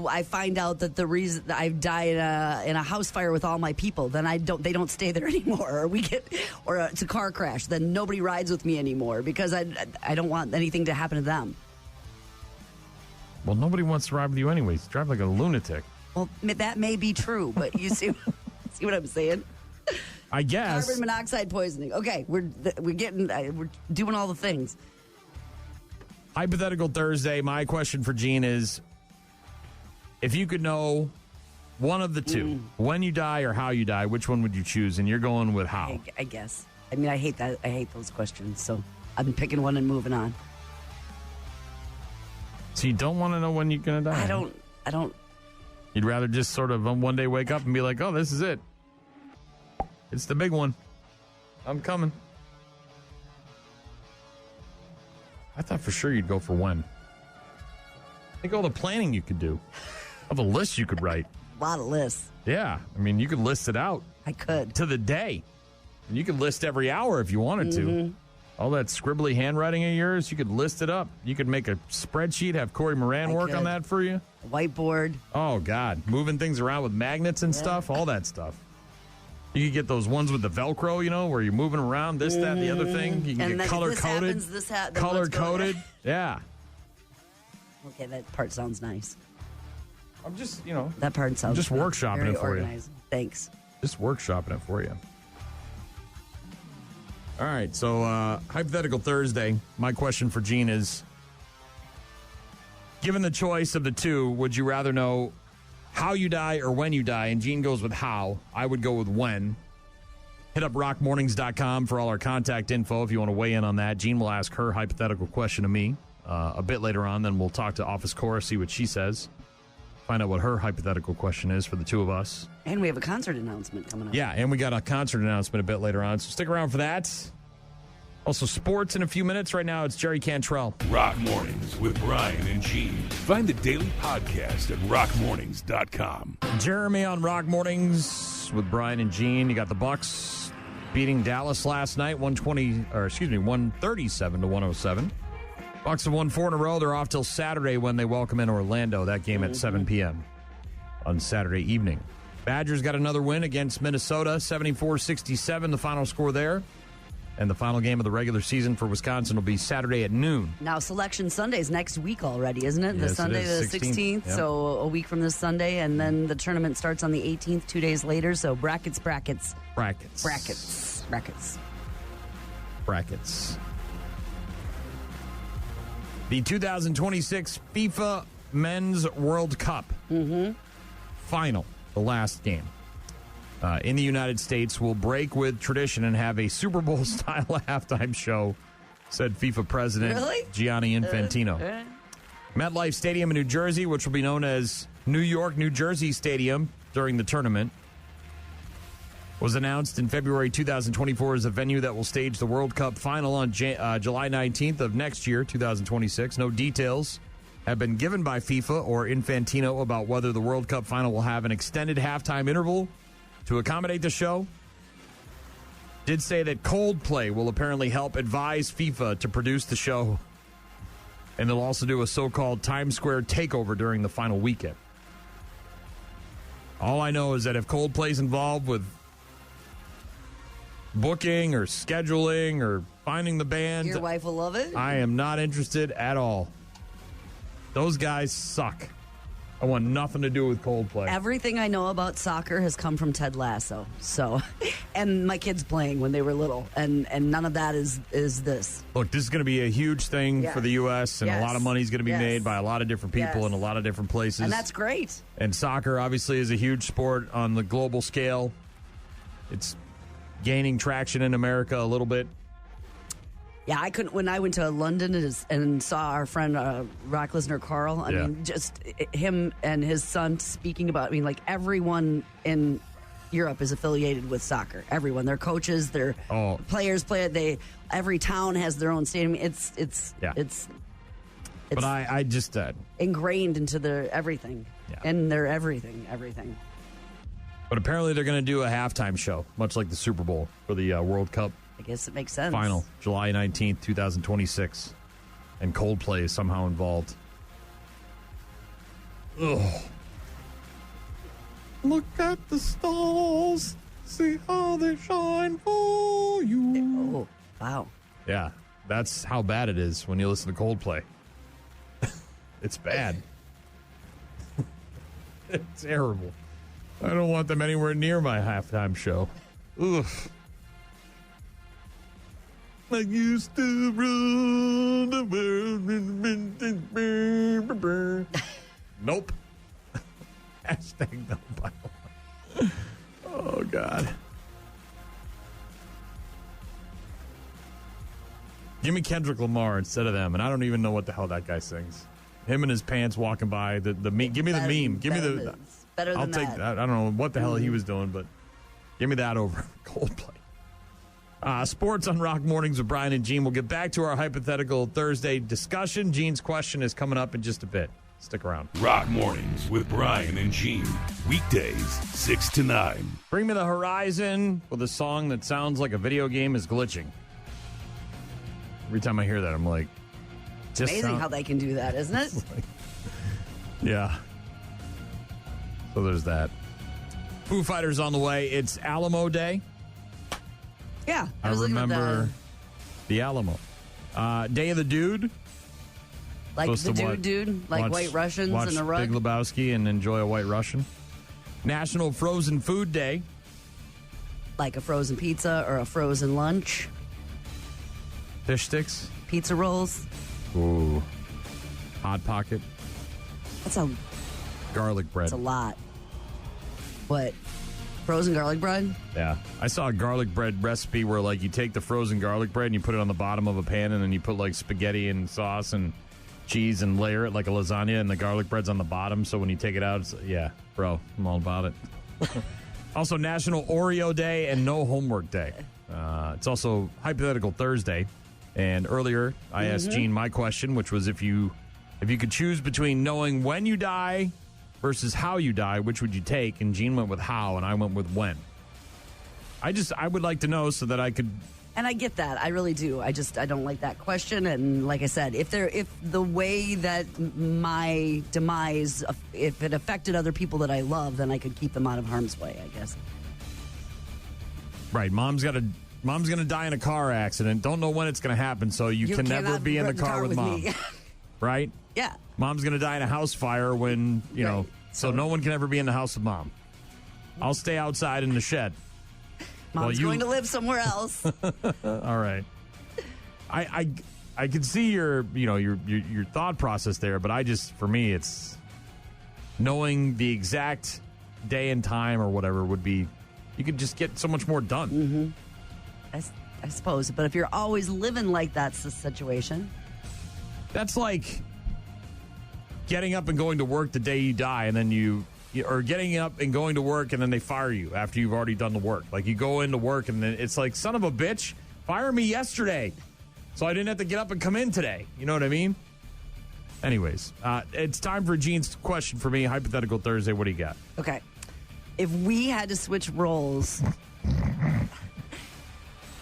I find out that the reason that I die in a house fire with all my people, then they don't stay there anymore, or it's a car crash, then nobody rides with me anymore because I don't want anything to happen to them. Well, nobody wants to ride with you anyways. You drive like a lunatic. Well, that may be true, but you see what I'm saying? I guess. Carbon monoxide poisoning. Okay, we're doing all the things. Hypothetical Thursday, my question for Gene is, if you could know one of the two, when you die or how you die, which one would you choose? And you're going with how. I guess. I mean, I hate that. I hate those questions. So I'm picking one and moving on. So you don't want to know when you're going to die? I don't. You'd rather just sort of one day wake up and be like, oh, this is it. It's the big one. I'm coming. I thought for sure you'd go for when. Think all the planning you could do. All the lists you could write. A lot of lists. Yeah. I mean, you could list it out. I could. To the day. And you could list every hour if you wanted to. All that scribbly handwriting of yours, you could list it up. You could make a spreadsheet, have Corey Moran work on that for you. A whiteboard. Oh, God. Moving things around with magnets and stuff, all that stuff. You could get those ones with the Velcro, where you're moving around, this, that, and the other thing. You can get color-coded. Color-coded. Yeah. Okay, that part sounds nice. I'm just, That part sounds just workshopping it for organized. You. Thanks. Just workshopping it for you. All right, so Hypothetical Thursday, my question for Gene is, given the choice of the two, would you rather know how you die or when you die? And Gene goes with how. I would go with when. Hit up rockmornings.com for all our contact info if you want to weigh in on that. Gene will ask her hypothetical question to me a bit later on. Then we'll talk to Office Cora, see what she says. Find out what her hypothetical question is for the two of us. And we have a concert announcement coming up. Yeah, and we got a concert announcement a bit later on, so stick around for that. Also, sports in a few minutes. Right now, it's Jerry Cantrell. Rock Mornings with Brian and Gene. Find the daily podcast at rockmornings.com. Jeremy on Rock Mornings with Brian and Gene. You got the Bucks beating Dallas last night, 137 to 107. Bucks have won 4 in a row. They're off till Saturday when they welcome in Orlando. That game at 7 p.m. on Saturday evening. Badgers got another win against Minnesota, 74-67, the final score there. And the final game of the regular season for Wisconsin will be Saturday at noon. Now, Selection Sunday's next week already, isn't it? Yes, The Sunday, it is. the 16th. Yep. So a week from this Sunday. And then the tournament starts on the 18th, 2 days later. So brackets. Brackets. The 2026 FIFA Men's World Cup final, the last game. In the United States will break with tradition and have a Super Bowl-style halftime show, said FIFA President Gianni Infantino. MetLife Stadium in New Jersey, which will be known as New York, New Jersey Stadium during the tournament, was announced in February 2024 as a venue that will stage the World Cup final on July 19th of next year, 2026. No details have been given by FIFA or Infantino about whether the World Cup final will have an extended halftime interval to accommodate the show. Did say that Coldplay will apparently help advise FIFA to produce the show. And they'll also do a so-called Times Square takeover during the final weekend. All I know is that if Coldplay's involved with booking or scheduling or finding the band, Your wife will love it. I am not interested at all. Those guys suck. I want nothing to do with Coldplay. Everything I know about soccer has come from Ted Lasso. So, and my kids playing when they were little, and none of that is this. Look, this is going to be a huge thing for the U.S., and a lot of money is going to be made by a lot of different people in a lot of different places. And that's great. And soccer, obviously, is a huge sport on the global scale. It's gaining traction in America a little bit. Yeah, I couldn't. When I went to London and saw our friend rock listener Carl, I mean, just him and his son speaking about. I mean, like everyone in Europe is affiliated with soccer. Everyone, their coaches, their players play it. Every town has their own stadium. It's but I just ingrained into their everything, and their everything. But apparently they're going to do a halftime show, much like the Super Bowl for the World Cup. I guess it makes sense. Final, July 19th, 2026. And Coldplay is somehow involved. Ugh. Look at the stars. See how they shine for you. Oh, wow. Yeah, that's how bad it is when you listen to Coldplay. It's bad. It's terrible. I don't want them anywhere near my halftime show. Ugh. I used to run the world. Nope. Hashtag no, by the way. Oh, God. Give me Kendrick Lamar instead of them, and I don't even know what the hell that guy sings. Him in his pants walking by. Give me the meme. Give me the... Better than I'll take that. I don't know what the hell he was doing, but give me that over Coldplay. Sports on Rock Mornings with Brian and Gene. We'll get back to our Hypothetical Thursday discussion. Gene's question is coming up in just a bit. Stick around. Rock Mornings with Brian and Gene. Weekdays, 6 to 9. Bring Me the Horizon with a song that sounds like a video game is glitching. Every time I hear that, I'm like... It's amazing how they can do that, isn't it? Yeah. So there's that. Foo Fighters on the way. It's Alamo Day. Yeah. I remember the Alamo. Day of the Dude. Like the dude, like White Russians watch in the rug. Big Lebowski and enjoy a White Russian. National Frozen Food Day. Like a frozen pizza or a frozen lunch. Fish sticks. Pizza rolls. Ooh. Hot Pocket. That's a... Garlic bread. That's a lot. What? Frozen garlic bread? Yeah. I saw a garlic bread recipe where, like, you take the frozen garlic bread and you put it on the bottom of a pan, and then you put, like, spaghetti and sauce and cheese and layer it like a lasagna, and the garlic bread's on the bottom, so when you take it out, it's, yeah, bro, I'm all about it. Also, National Oreo Day and No Homework Day. It's also Hypothetical Thursday. And earlier, I asked Gene my question, which was if you could choose between knowing when you die versus how you die, which would you take? And Gene went with how, and I went with when. I would like to know so that I could And I get that. I really do. I don't like that question. And like I said, if the way that my demise, if it affected other people that I love, then I could keep them out of harm's way, I guess. Right. Mom's going to die in a car accident. Don't know when it's going to happen, so you can never be in the car with Mom. Right? Yeah. Mom's going to die in a house fire when, know, so no one can ever be in the house with Mom. I'll stay outside in the shed. Mom's going to live somewhere else. All right. I can see your thought process there, but for me, it's knowing the exact day and time or whatever would be, you could just get so much more done. Mm-hmm. I suppose. But if you're always living like that's the situation. That's like getting up and going to work the day you die, and then or getting up and going to work and then they fire you after you've already done the work. Like you go into work and then it's like, son of a bitch, fire me yesterday so I didn't have to get up and come in today. You know what I mean? Anyways, it's time for Gene's question for me. Hypothetical Thursday. What do you got? Okay. If we had to switch roles,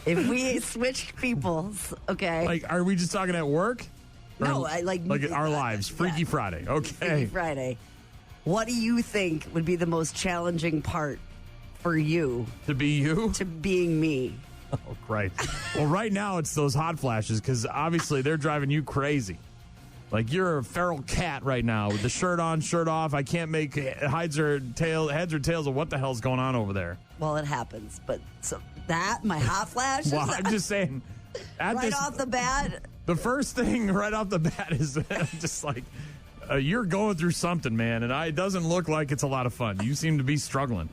if we switched peoples, okay. Like, are we just talking at work? No, like our lives. Freaky Friday. Okay. Freaky Friday. What do you think would be the most challenging part for you? To be you? To being me. Oh, great. Well, right now it's those hot flashes because obviously they're driving you crazy. Like you're a feral cat right now with the shirt on, shirt off. I can't make heads or tails of what the hell's going on over there. Well, it happens. But so that, my hot flash? Well, I'm just saying. Off the bat? The first thing right off the bat is just like, you're going through something, man, and it doesn't look like it's a lot of fun. You seem to be struggling.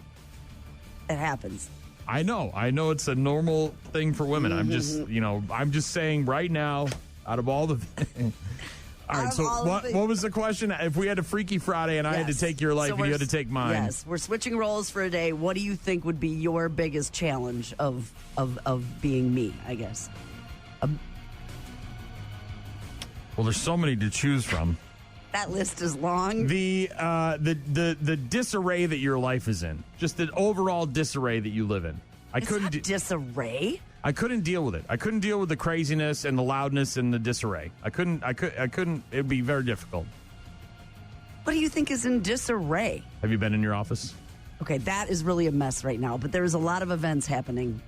It happens. I know it's a normal thing for women. Mm-hmm. I'm just saying right now, out of all the things. All right, so what was the question? If we had a Freaky Friday and I had to take your life and you had to take mine. Yes, we're switching roles for a day. What do you think would be your biggest challenge of being me, I guess? Well, there's so many to choose from. That list is long. The disarray that your life is in, just the overall disarray that you live in. Disarray. I couldn't deal with it. I couldn't deal with the craziness and the loudness and the disarray. I couldn't. It'd be very difficult. What do you think is in disarray? Have you been in your office? Okay, that is really a mess right now. But there's a lot of events happening.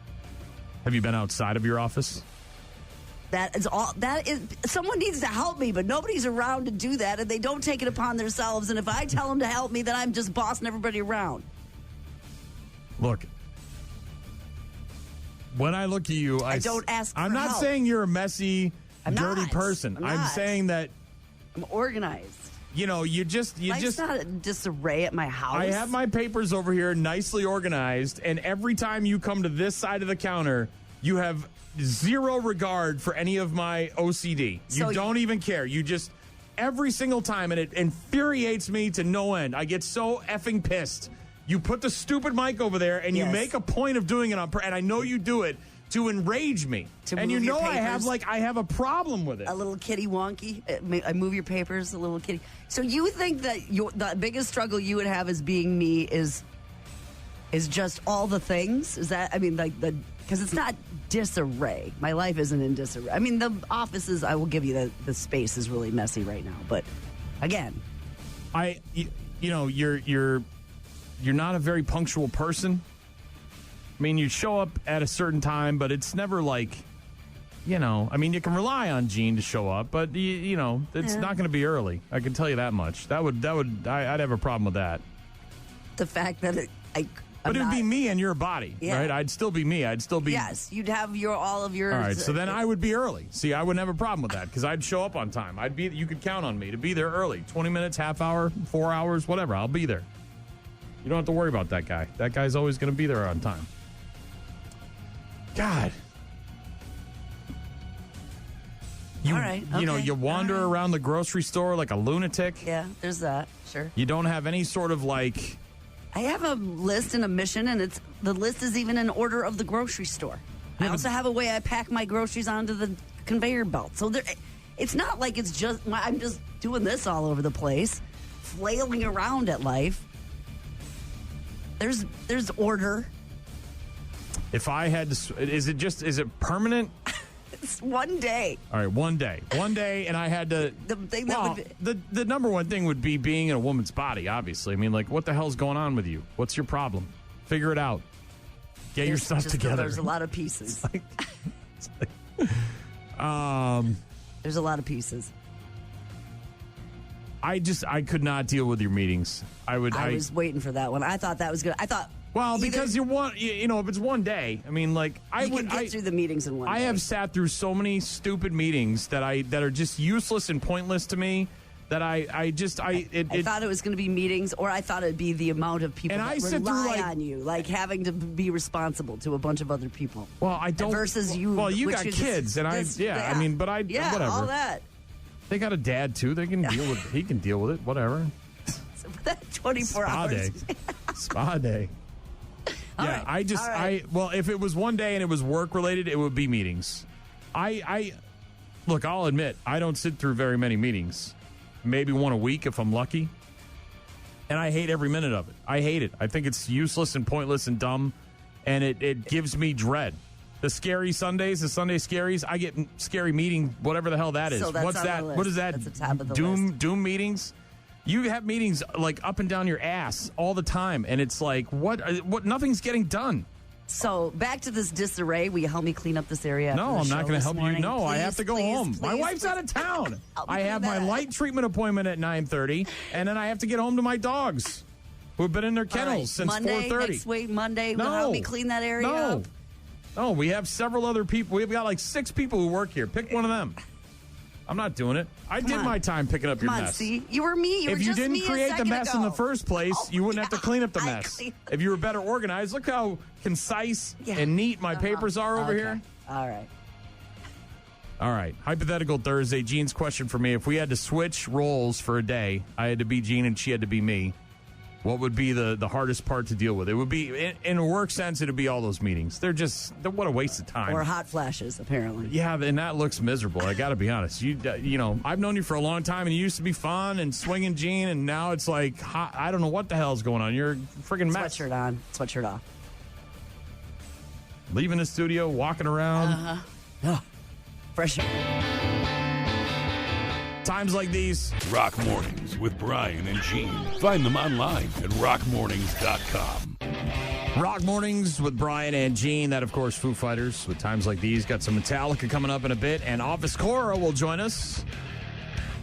Have you been outside of your office? Someone needs to help me, but nobody's around to do that, and they don't take it upon themselves. And if I tell them to help me, then I'm just bossing everybody around. Look, when I look at you, I don't ask for I'm not help. saying you're a messy, dirty person. I'm saying that I'm organized. Life's not a disarray at my house. I have my papers over here nicely organized, and every time you come to this side of the counter, you have zero regard for any of my OCD. You don't even care. You just, every single time, and it infuriates me to no end. I get so effing pissed. You put the stupid mic over there, and you make a point of doing it and I know you do it to enrage me. And you know I have a problem with it. A little kitty wonky. I move your papers, a little kitty. So you think that the biggest struggle you would have as being me is just all the things? Is that, because it's not disarray. My life isn't in disarray. I mean, the offices, I will give you the space is really messy right now. But again, you're not a very punctual person. I mean, you show up at a certain time, but it's never like, you can rely on Gene to show up, but it's not going to be early. I can tell you that much. I'd have a problem with that. The fact that but it would be me and your body, right? I'd still be me. I'd still be. Yes, you'd have all of your. All right, so then I would be early. See, I wouldn't have a problem with that because I'd show up on time. You could count on me to be there early. 20 minutes, half hour, 4 hours, whatever. I'll be there. You don't have to worry about that guy. That guy's always going to be there on time. God. All right. Okay. You wander around the grocery store like a lunatic. Yeah, there's that. Sure. You don't have any sort of I have a list and a mission, and the list is even in order of the grocery store. I also have a way I pack my groceries onto the conveyor belt. So it's not like it's just I'm just doing this all over the place, flailing around at life. There's order. If I had to, is it permanent? It's one day. All right, one day, and I had to. The thing that would the number one thing would be being in a woman's body. Obviously, I mean, like, what the hell's going on with you? What's your problem? Figure it out. Get your stuff together. There's a lot of pieces. There's a lot of pieces. I could not deal with your meetings. I was waiting for that one. I thought that was good. I thought. Well, because if it's one day, I mean, like, I can get through the meetings in one day. I have sat through so many stupid meetings that are just useless and pointless to me that I thought it was going to be meetings, or I thought it'd be the amount of people that rely on you, like having to be responsible to a bunch of other people. Well, I don't. Versus you. Well, you got kids, whatever. All that. They got a dad too. They can deal with. He can deal with it. Whatever. So for that 24 hours. Spa day. Yeah, right. Well, if it was one day and it was work related, it would be meetings. Look, I'll admit, I don't sit through very many meetings. Maybe one a week if I'm lucky. And I hate every minute of it. I hate it. I think it's useless and pointless and dumb, and it gives me dread. The scary Sundays, the Sunday scaries, I get scary meeting, whatever the hell that is. So that's What's on that? the list. What is that? That's the top of the list. Doom meetings? You have meetings like up and down your ass all the time, and it's like, what? Nothing's getting done. So back to this disarray. Will you help me clean up this area? No, I'm not going to help you. No, please, I have to go home. My wife's out of town. I have my light treatment appointment at 9:30, and then I have to get home to my dogs, who have been in their kennels since 4:30. Next week, Monday. Will help me clean that area up? No, we have several other people. We've got like 6 people who work here. Pick one of them. I'm not doing it. I did my time picking up your mess. See, you were me. If you didn't create the mess in the first place, you wouldn't have to clean up the mess. If you were better organized, look how concise and neat my papers are over here. All right. All right. Hypothetical Thursday. Jean's question for me: if we had to switch roles for a day, I had to be Jean and she had to be me. What would be the hardest part to deal with? It would be, in a work sense, it would be all those meetings. They're what a waste of time. Or hot flashes, apparently. Yeah, and that looks miserable. I got to be honest. You know, I've known you for a long time, and you used to be fun and swinging Gene, and now it's like, hot, I don't know what the hell's going on. You're a friggin' mess. Sweatshirt on. Sweatshirt off. Leaving the studio, walking around. Oh, fresh. Times like these. Rock Mornings with Brian and Gene. Find them online at rockmornings.com. Rock Mornings with Brian and Gene. That, of course, Foo Fighters with Times Like These. Got some Metallica coming up in a bit. And Office Cora will join us.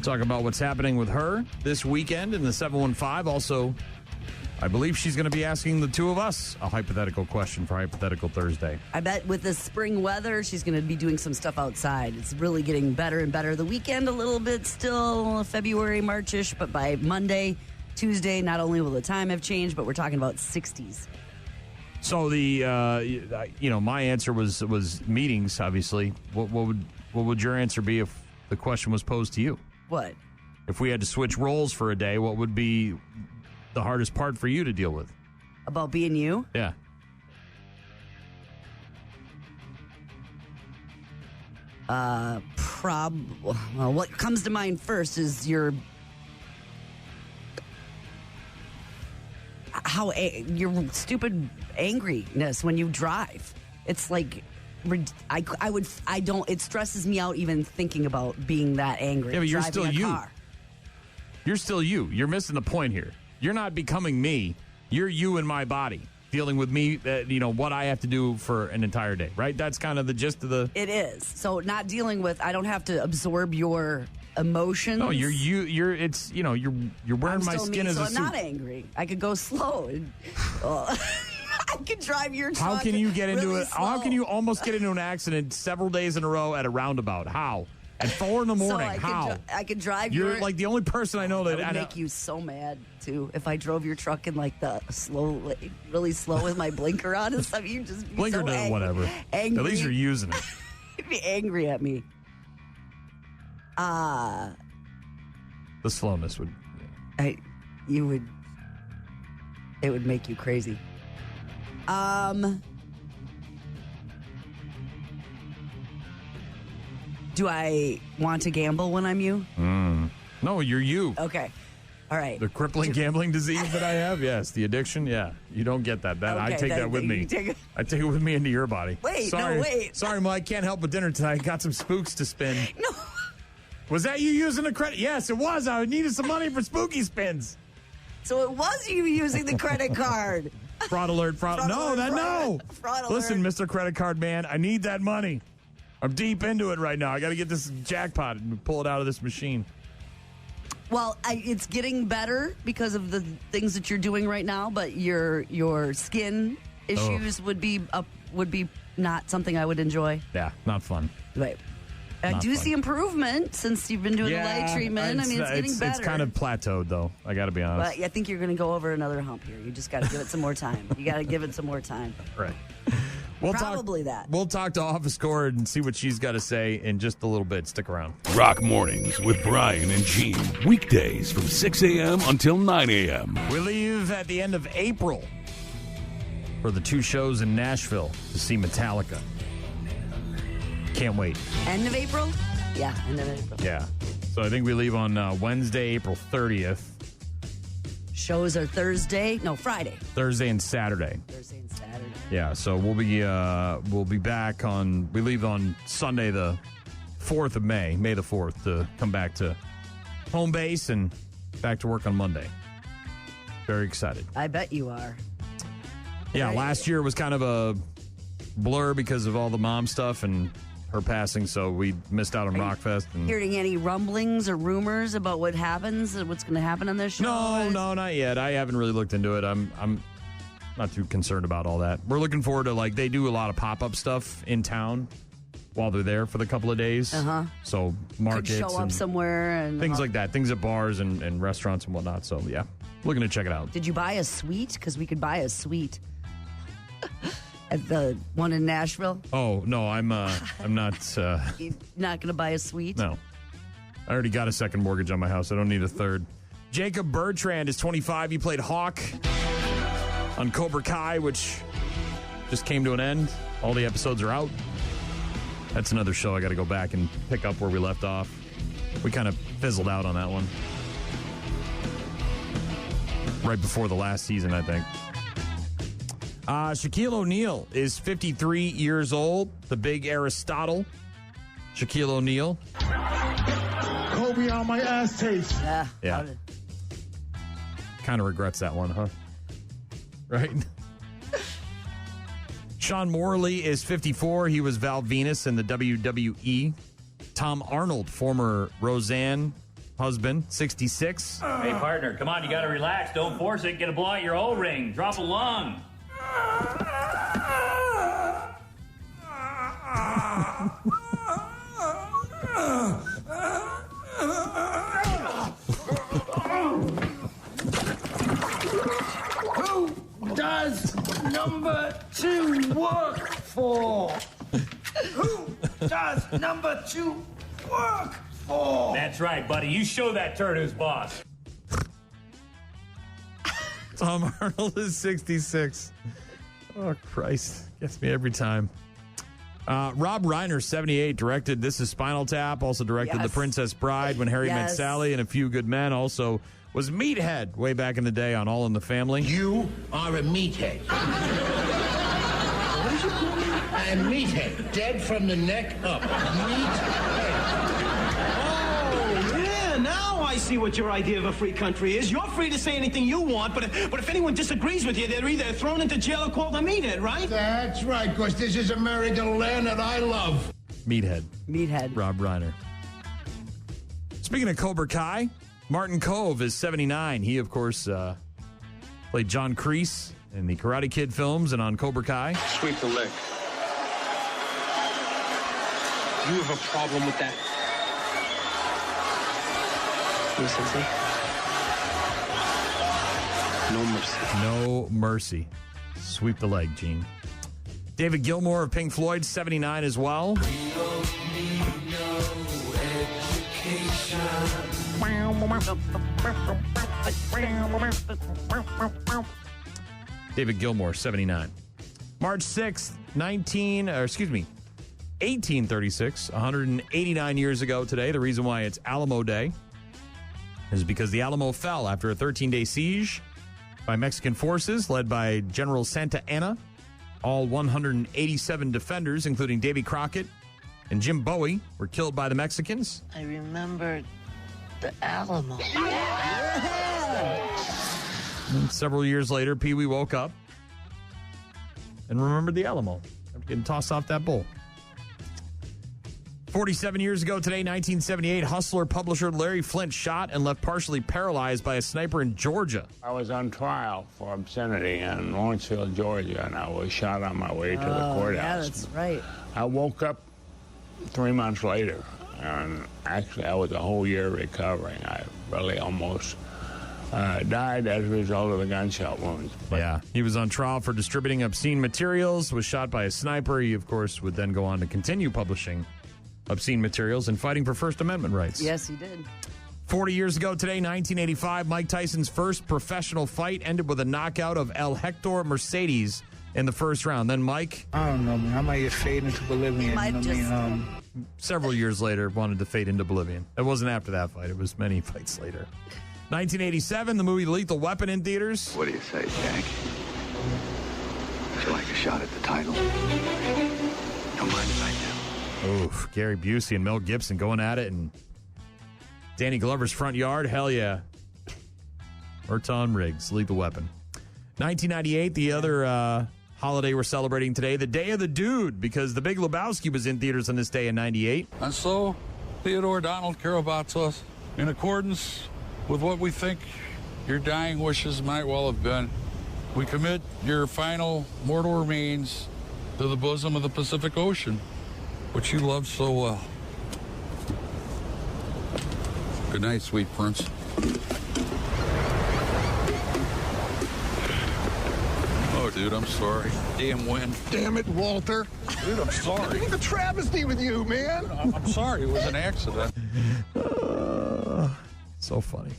Talk about what's happening with her this weekend in the 715. Also, I believe she's going to be asking the two of us a hypothetical question for Hypothetical Thursday. I bet with the spring weather, she's going to be doing some stuff outside. It's really getting better and better. The weekend, a little bit still February, March-ish, but by Monday, Tuesday, not only will the time have changed, but we're talking about 60s. So my answer was meetings, obviously. What would your answer be if the question was posed to you? What? If we had to switch roles for a day, what would be the hardest part for you to deal with? About being you? Yeah. Well, what comes to mind first is your stupid angriness when you drive. It's like it stresses me out even thinking about being that angry. Yeah, but you're still you. Car. You're still you. You're missing the point here. You're not becoming me. You're you in my body, dealing with me, what I have to do for an entire day, right? That's kind of the gist of the... It is. So not dealing with, I don't have to absorb your emotions. No, you're wearing my skin as a suit. I'm not angry. I could go slow. I could drive your truck. How can you get into really it? How can you almost get into an accident several days in a row at a roundabout? How? At 4 in the morning? How? I could drive You're like the only person I know that would make you so mad too if I drove your truck in like the really slow with my blinker on and stuff. You just be blinker so does whatever. Angry. At least you're using it. You'd be angry at me. The slowness would. It would make you crazy. Do I want to gamble when I'm you? No, you're you. Okay. All right. The crippling gambling disease that I have? Yes. The addiction? Yeah. You don't get that. I Okay, take that with me. I take it with me into your body. Wait, Sorry. no, wait. Sorry, Mike. Can't help but dinner tonight. Got some spooks to spin. No. Was that you using a credit? Yes, it was. I needed some money for spooky spins. So it was you using the credit card. Fraud alert. Fraud. No. Fraud alert. Listen, Mr. Credit Card Man, I need that money. I'm deep into it right now. I got to get this jackpot and pull it out of this machine. Well, it's getting better because of the things that you're doing right now, but your skin issues would be not something I would enjoy. Yeah, not fun. Right. I do see improvement since you've been doing the light treatment. It's getting better. It's kind of plateaued, though. I got to be honest. But I think you're going to go over another hump here. You just got to give it some more time. You got to give it some more time. Right. We'll talk to Office Cora and see what she's got to say in just a little bit. Stick around. Rock Mornings with Brian and Gene. Weekdays from 6 a.m. until 9 a.m. We leave at the end of April for the 2 shows in Nashville to see Metallica. Can't wait. End of April? Yeah, end of April. Yeah. So I think we leave on Wednesday, April 30th. Shows are Friday. Thursday and Saturday. Yeah, so we'll be back on. We leave on Sunday, the 4th of May the 4th, to come back to home base and back to work on Monday. Very excited. I bet you are. Yeah, last year was kind of a blur because of all the mom stuff and her passing, so we missed out on Rockfest. And hearing any rumblings or rumors about what's going to happen on this show? No, not yet. I haven't really looked into it. I'm not too concerned about all that. We're looking forward to, they do a lot of pop-up stuff in town while they're there for the couple of days. So markets. Could show up somewhere. And things like that. Things at bars and restaurants and whatnot. So, yeah, looking to check it out. Did you buy a suite? Because we could buy a suite. At the one in Nashville? Oh, no, I'm not. You're not going to buy a suite? No. I already got a second mortgage on my house. I don't need a third. Jacob Bertrand is 25. He played Hawk on Cobra Kai, which just came to an end. All the episodes are out. That's another show I got to go back and pick up where we left off. We kind of fizzled out on that one. Right before the last season, I think. Shaquille O'Neal is 53 years old. The big Aristotle. Shaquille O'Neal. Kobe on my ass taste. Yeah. Kind of regrets that one, huh? Right? Sean Morley is 54. He was Val Venus in the WWE. Tom Arnold, former Roseanne husband, 66. Hey, partner, come on. You got to relax. Don't force it. Get a blow out your O-ring. Drop a lung. Who does number 2 work for? Who does number 2 work for? That's right, buddy. You show that turd who's boss. Tom Arnold is 66. Oh, Christ. Gets me every time. Rob Reiner, 78, directed This Is Spinal Tap. Also directed The Princess Bride, When Harry Met Sally, and A Few Good Men. Also was Meathead way back in the day on All in the Family. You are a meathead. What did you call me? A meathead. Dead from the neck up. Meathead. Now I see what your idea of a free country is. You're free to say anything you want, but if anyone disagrees with you, they're either thrown into jail or called a meathead, right? That's right, because this is America, the land that I love. Meathead. Rob Reiner. Speaking of Cobra Kai, Martin Kove is 79. He, of course, played John Kreese in the Karate Kid films and on Cobra Kai. Sweep the leg. You have a problem with that? You, Sensei? No mercy. No mercy. Sweep the leg, Gene. David Gilmour of Pink Floyd, 79 as well. David Gilmour, 79. March 6th, 1836, 189 years ago today. The reason why it's Alamo Day. is because the Alamo fell after a 13-day siege by Mexican forces led by General Santa Anna. All 187 defenders, including Davy Crockett and Jim Bowie, were killed by the Mexicans. I remember the Alamo. And several years later, Pee Wee woke up and remembered the Alamo after getting tossed off that bull. 47 years ago today, 1978, hustler publisher Larry Flint shot and left partially paralyzed by a sniper in Georgia. I was on trial for obscenity in Lawrenceville, Georgia, and I was shot on my way to the courthouse. Yeah, that's right. I woke up 3 months later, and actually I was a whole year recovering. I really almost died as a result of the gunshot wounds. Yeah, he was on trial for distributing obscene materials, was shot by a sniper. He, of course, would then go on to continue publishing obscene materials and fighting for First Amendment rights. Yes, he did. 40 years ago today, 1985, Mike Tyson's first professional fight ended with a knockout of El Hector Mercedes in the first round. Then Mike, I don't know, man. I might get fade into oblivion. Several years later, wanted to fade into oblivion. It wasn't after that fight. It was many fights later. 1987, the movie Lethal Weapon in theaters. What do you say, Jack? Would you like a shot at the title? Don't mind if I do. Oof, Gary Busey and Mel Gibson going at it in Danny Glover's front yard. Hell yeah. Merton Riggs, Lethal Weapon. 1998, the other holiday we're celebrating today, the Day of the Dude, because The Big Lebowski was in theaters on this day in 98. And so, Theodore Donald Karabatsos, in accordance with what we think your dying wishes might well have been, we commit your final mortal remains to the bosom of the Pacific Ocean, which you love so well. Good night, sweet prince. Oh, dude, I'm sorry. Damn wind. Damn it, Walter. Dude, I'm sorry. It's a travesty with you, man. I'm sorry. It was an accident. So funny.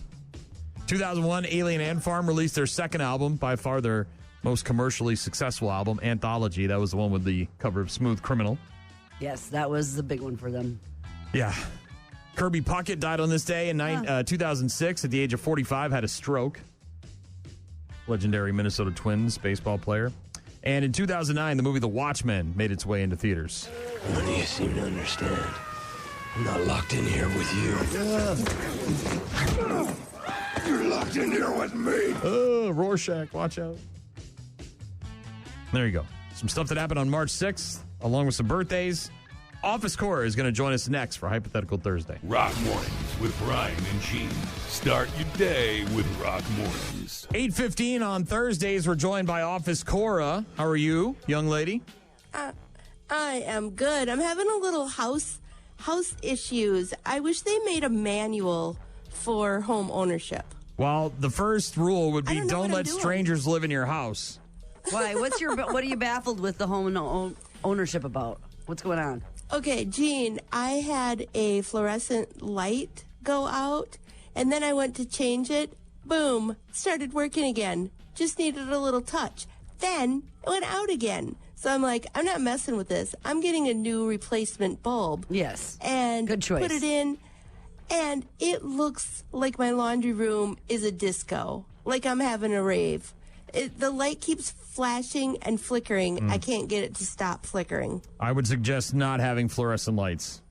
2001, Alien Ant Farm released their second album, by far their most commercially successful album, Anthology. That was the one with the cover of Smooth Criminal. Yes, that was the big one for them. Yeah. Kirby Puckett died on this day in 2006 at the age of 45, had a stroke. Legendary Minnesota Twins baseball player. And in 2009, the movie The Watchmen made its way into theaters. None of you seem to understand. I'm not locked in here with you. You're locked in here with me. Rorschach, watch out. There you go. Some stuff that happened on March 6th, along with some birthdays. Office Cora is going to join us next for Hypothetical Thursday. Rock Mornings with Brian and Gene. Start your day with Rock Mornings. 8:15 on Thursdays, we're joined by Office Cora. How are you, young lady? I am good. I'm having a little house issues. I wish they made a manual for home ownership. Well, the first rule would be don't let strangers live in your house. Why? What are you baffled with the home ownership about? What's going on? Okay, Gene, I had a fluorescent light go out, and then I went to change it. Boom, started working again. Just needed a little touch. Then it went out again. So I'm like, I'm not messing with this. I'm getting a new replacement bulb. Yes. And good choice. Put it in, and it looks like my laundry room is a disco. Like I'm having a rave. The light keeps flashing and flickering. I can't get it to stop flickering. I would suggest not having fluorescent lights.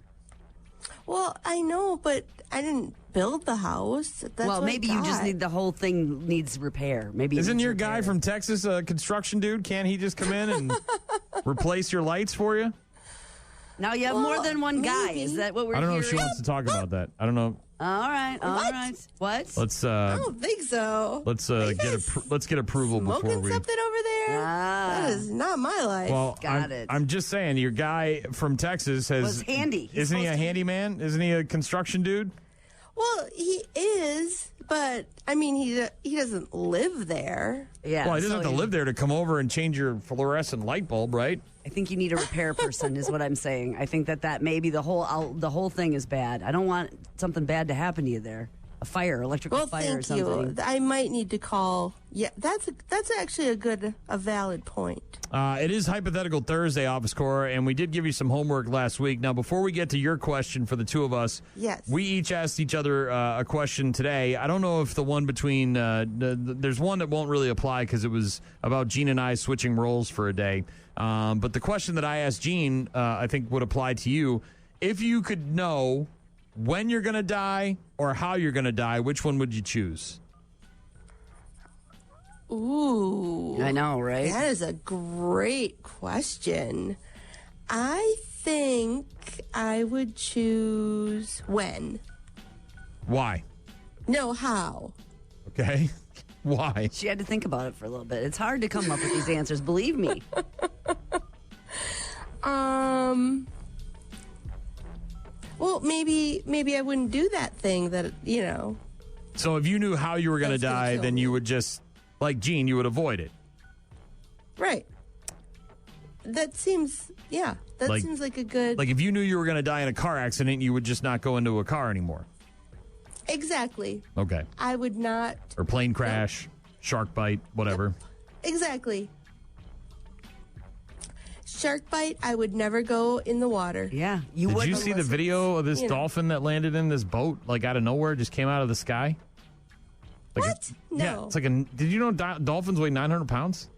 Well, I know, but I didn't build the house. That's well, what maybe I you just got. need the whole thing needs repair. Maybe Isn't your guy from Texas a construction dude? Can't he just come in and replace your lights for you? Now you have more than one guy. Is that what we're I don't know hearing? if she wants to talk about that. I don't know. All right. What? Let's I don't think so. let's get approval before Smoking we. something over there? That is not my life. Well, I'm just saying, your guy from Texas was handy. Isn't he a handyman? Isn't he a construction dude? Well, he is, but I mean, he doesn't live there. Yeah. Well, he doesn't have to live there to come over and change your fluorescent light bulb, right? I think you need a repair person, is what I'm saying. I think that maybe the whole thing is bad. I don't want something bad to happen to you there. A fire, electrical fire or something. Thank you. I might need to call Yeah, that's actually a valid point. It is Hypothetical Thursday, Office Cora, and we did give you some homework last week. Now, before we get to your question for the two of us, yes, we each asked each other a question today. I don't know if the one between there's one that won't really apply because it was about Gene and I switching roles for a day. But the question that I asked Gene, I think would apply to you. If you could know when you're going to die or how you're going to die, which one would you choose? Ooh. I know, right? That is a great question. I think I would choose when. Why? No, how. Okay. Why? She had to think about it for a little bit. It's hard to come up with these answers, believe me. Well, maybe I wouldn't do that thing that, So if you knew how you were going to die, then you would just, like Gene, you would avoid it. Right. That seems like a good... Like if you knew you were going to die in a car accident, you would just not go into a car anymore. Exactly. Okay. I would not... Or plane crash, shark bite, whatever. Exactly. Shark bite, I would never go in the water. Yeah. Did you see the video of this dolphin that landed in this boat, like out of nowhere, just came out of the sky? Like what? No. Yeah, it's like did you know dolphins weigh 900 pounds?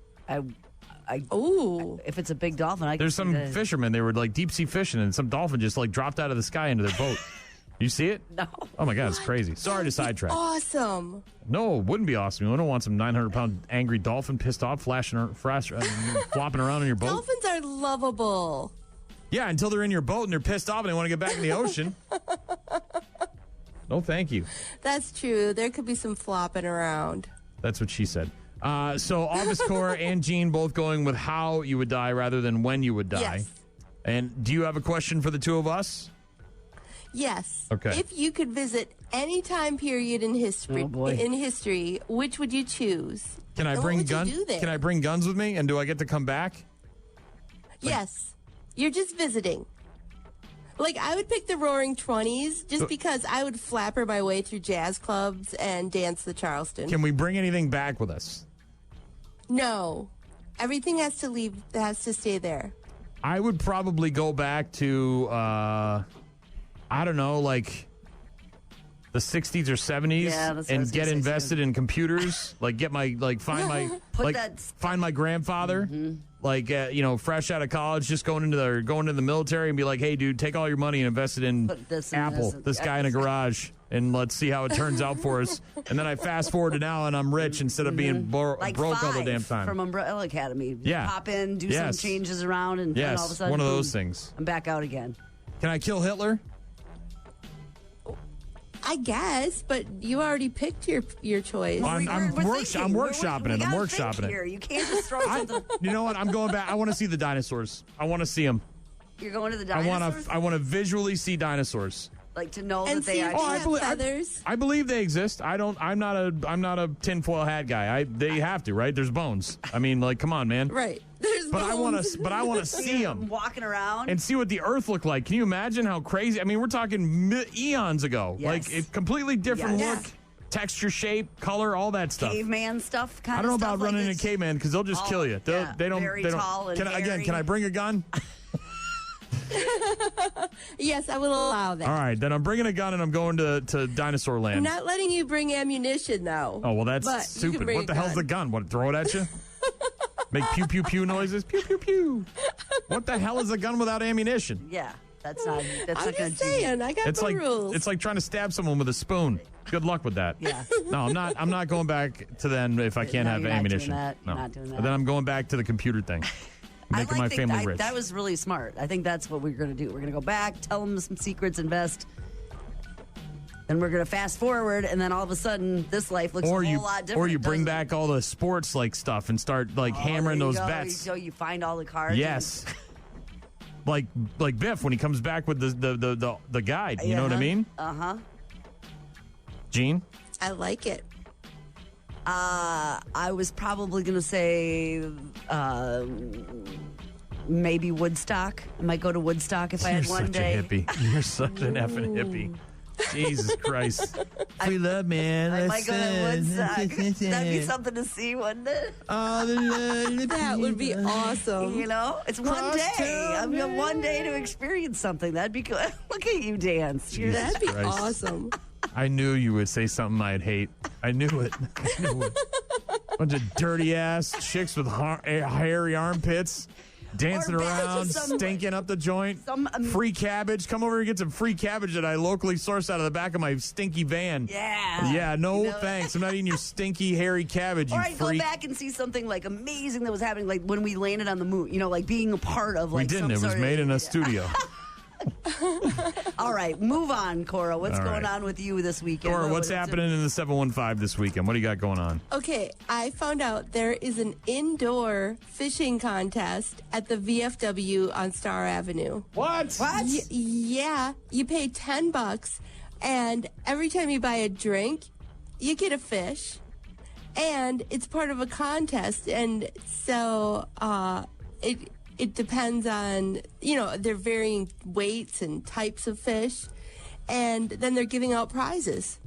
Ooh. If it's a big dolphin, There's some fishermen, they were like deep sea fishing, and some dolphin just like dropped out of the sky into their boat. You see it? No. Oh my God, it's crazy. Sorry to sidetrack. Awesome. No, it wouldn't be awesome. You don't want some 900-pound angry dolphin pissed off, flopping around in your boat. Dolphins are lovable. Yeah, until they're in your boat and they're pissed off and they want to get back in the ocean. No, thank you. That's true. There could be some flopping around. That's what she said. So Office Cora and Gene both going with how you would die rather than when you would die. Yes. And do you have a question for the two of us? Yes. Okay. If you could visit any time period in history, Oh, which would you choose? Can I And bring what would you guns? do there? Can I bring guns with me? And do I get to come back? Yes. You're just visiting. Like, I would pick the Roaring 20s just because I would flapper my way through jazz clubs and dance the Charleston. Can we bring anything back with us? No. Everything has to stay there. I would probably go back to, I don't know, like the 60s or 70s and get invested in computers. Like get my, find my grandfather. Mm-hmm. Like, fresh out of college, just going into the military and be like, hey, dude, take all your money and invest it in Apple, this guy in a garage, and let's see how it turns out for us. And then I fast forward to now, and I'm rich instead of being broke all the damn time. From Umbrella Academy. Yeah. Pop in, do some changes around, and then all of a sudden, one of those things. I'm back out again. Can I kill Hitler? I guess, but you already picked your choice. I'm workshopping it. I'm workshopping it. Here. You can't just throw something. You know what? I'm going back. I want to see the dinosaurs. I want to see them. You're going to the dinosaurs? I want to visually see dinosaurs. Like to know and that they have feathers. I believe they exist. I'm not a tinfoil hat guy. They have to, right? There's bones. I mean, like, come on, man. Right. There's bones. I want to see them. Walking around. And see what the Earth looked like. Can you imagine how crazy? I mean, we're talking eons ago. Yes. Like, it's completely different look, texture, shape, color, all that stuff. Caveman stuff, kind of. I don't know about stuff running like a caveman because they'll just kill you. They don't. Very they don't. tall and Can I bring a gun? Yes, I will allow that. All right, then I'm bringing a gun and I'm going to dinosaur land. I'm not letting you bring ammunition, though. Oh, well, that's stupid. What the hell's the gun? What, throw it at you? Make pew, pew, pew noises? Pew, pew, pew. What the hell is a gun without ammunition? Yeah, that's not going to do saying, I got the rules. It's like trying to stab someone with a spoon. Good luck with that. Yeah. No, I'm not going back to then if I can't have ammunition. You're not doing that. And then I'm going back to the computer thing. Making my family rich. That was really smart. I think that's what we're going to do. We're going to go back, tell them some secrets, invest. Then we're going to fast forward, and then all of a sudden, this life looks a whole lot different. Or you bring back all the sports stuff and start hammering those bets. So you find all the cards. Yes. like Biff when he comes back with the guide. You know what I mean? Uh-huh. Gene? I like it. I was probably going to say maybe Woodstock. I might go to Woodstock if I had one day. You're such a hippie. You're such an effing hippie. Jesus Christ. Free love, man. I might go to Woodstock. That'd be something to see, wouldn't it? That would be awesome. You know, it's one day. I mean, one day to experience something. That'd be good. Look at you dance. That'd be Christ. awesome. I knew you would say something I'd hate. I knew it. Bunch of dirty-ass chicks with hairy armpits. Dancing around, stinking up the joint. Free cabbage. Come over and get some free cabbage that I locally sourced out of the back of my stinky van. Yeah. Yeah, no thanks. I'm not eating your stinky, hairy cabbage, you Or I'd freak. go back and see something like amazing that was happening, like when we landed on the moon. You know, like being a part of like. We didn't. It was made in a studio. All right, move on, Cora. What's All going right. on with you this weekend? Cora, what's happening in the 715 this weekend? What do you got going on? Okay, I found out there is an indoor fishing contest at the VFW on Star Avenue. What? Yeah, you pay $10, and every time you buy a drink, you get a fish, and it's part of a contest, and so it depends on, they're varying weights and types of fish, and then they're giving out prizes.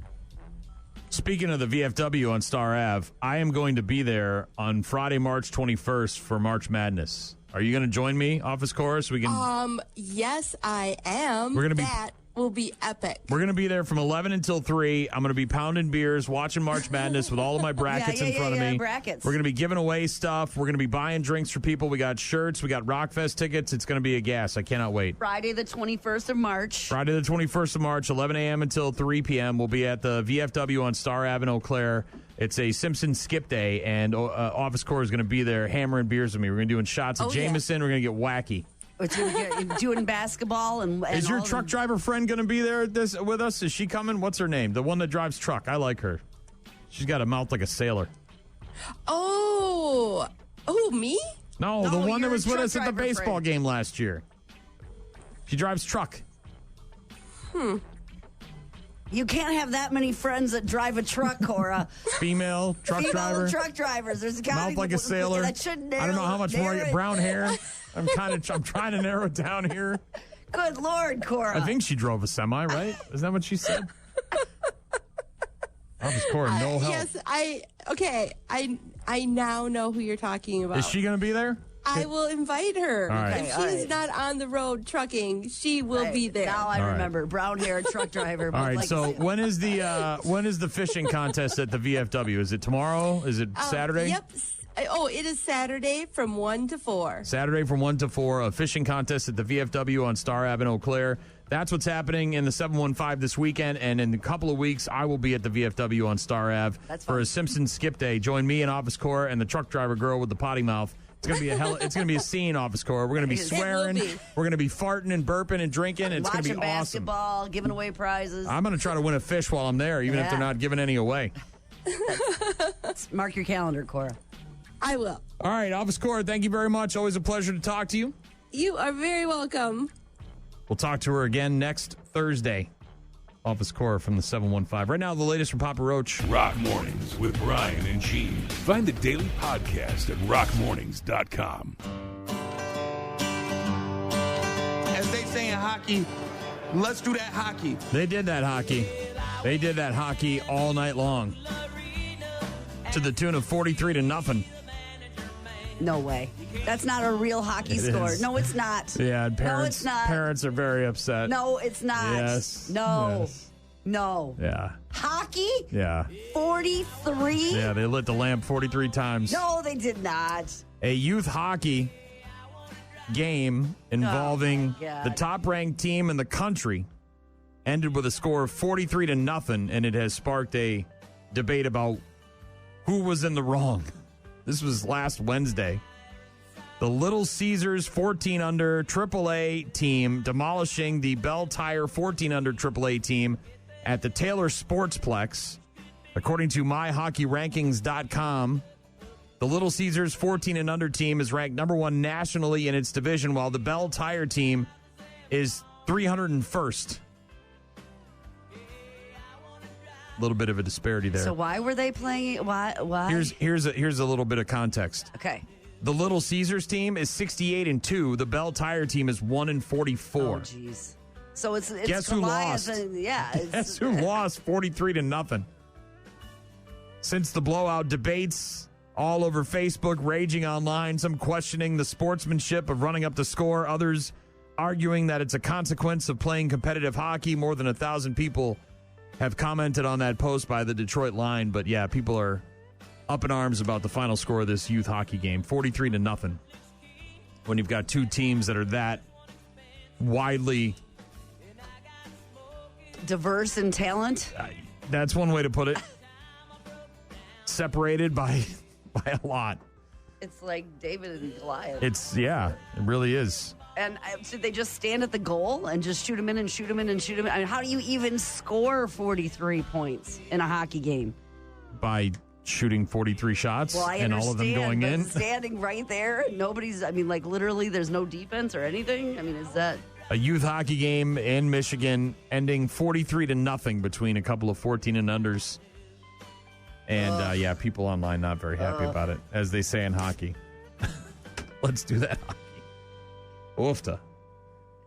Speaking of the VFW on Star Ave, I am going to be there on Friday, March 21st for March Madness. Are you going to join me, Office Cora, so we can... Yes, I am. We're gonna be- That will be epic. We're going to be there from 11 until 3. I'm going to be pounding beers, watching March Madness with all of my brackets in front of me. Brackets. We're going to be giving away stuff. We're going to be buying drinks for people. We got shirts. We got Rockfest tickets. It's going to be a gas. I cannot wait. Friday the 21st of March. Friday the 21st of March, 11 a.m. until 3 p.m. We'll be at the VFW on Star Ave in Eau Claire. It's a Simpsons skip day, and Office Corps is going to be there hammering beers with me. We're going to be doing shots of Jameson. We're going to get wacky. Doing basketball and is your truck driver friend going to be there with us? Is she coming? What's her name? The one that drives truck. I like her. She's got a mouth like a sailor. Oh, me? No, the one that you're was a with truck us at the driver baseball friend. game last year. She drives truck. You can't have that many friends that drive a truck, Cora. Female truck driver. Truck drivers. There's got Mouth like a sailor. That should narrow, I don't know how much more. narrow it. Brown hair. I'm trying to narrow it down here. Good Lord, Cora. I think she drove a semi, right? Is that what she said? Office Cora, no help. Yes, I now know who you're talking about. Is she going to be there? I will invite her. All right. If she's not on the road trucking, she will be there. Now I remember. Brown hair truck driver. All right. So when is the fishing contest at the VFW? Is it tomorrow? Is it Saturday? Yep. Oh, it is Saturday from 1 to 4. Saturday from 1 to 4, a fishing contest at the VFW on Star Ave in Eau Claire. That's what's happening in the 715 this weekend, and in a couple of weeks, I will be at the VFW on Star Ave for a Simpsons skip day. Join me and Office Corps and the truck driver girl with the potty mouth. It's gonna be it's gonna be a scene, Office Corps. We're gonna be swearing, we're gonna be farting and burping and drinking. It's gonna be watching awesome. basketball, giving away prizes. I'm gonna try to win a fish while I'm there, even if they're not giving any away. Mark your calendar, Cora. I will. All right, Office Corps, thank you very much. Always a pleasure to talk to you. You are very welcome. We'll talk to her again next Thursday. Office Corps from the 715. Right now, the latest from Papa Roach. Rock Mornings with Brian and Gene. Find the daily podcast at rockmornings.com. As they say in hockey, let's do that hockey. They did that hockey. They did that hockey all night long. To the tune of 43-0. No way. That's not a real hockey score. Is. No, it's not. Yeah, parents, no, it's not. Parents are very upset. No, it's not. Yes. No. Yes. No. Yeah. Hockey? Yeah. 43? Yeah, they lit the lamp 43 times. No, they did not. A youth hockey game involving the top-ranked team in the country ended with a score of 43-0, and it has sparked a debate about who was in the wrong. This was last Wednesday. The Little Caesars 14-under AAA team demolishing the Bell Tire 14-under AAA team at the Taylor Sportsplex. According to MyHockeyRankings.com, the Little Caesars 14-and-under team is ranked number 1 nationally in its division, while the Bell Tire team is 301st. A little bit of a disparity there. So why were they playing it? Why? Here's a little bit of context. Okay. The Little Caesars team is 68-2. The Bell Tire team is 1-44. Oh, jeez. So it's Guess who Goliath lost? and- yeah. Guess who lost 43-0? Since the blowout, debates all over Facebook, raging online, some questioning the sportsmanship of running up the score, others arguing that it's a consequence of playing competitive hockey. More than 1,000 people have commented on that post by the Detroit Line. But yeah, people are up in arms about the final score of this youth hockey game, 43-0. When you've got two teams that are that widely diverse in talent. That's one way to put it. Separated by a lot. It's like David and Goliath. It really is. And should they just stand at the goal and just shoot him in and shoot him in and shoot him in? I mean, how do you even score 43 points in a hockey game? By shooting 43 shots and all of them going in. Standing right there, nobody's, I mean, like literally there's no defense or anything. I mean, is that... A youth hockey game in Michigan ending 43-0 between a couple of 14 and unders. And people online not very happy about it, as they say in hockey. Let's do that hockey. Oofta.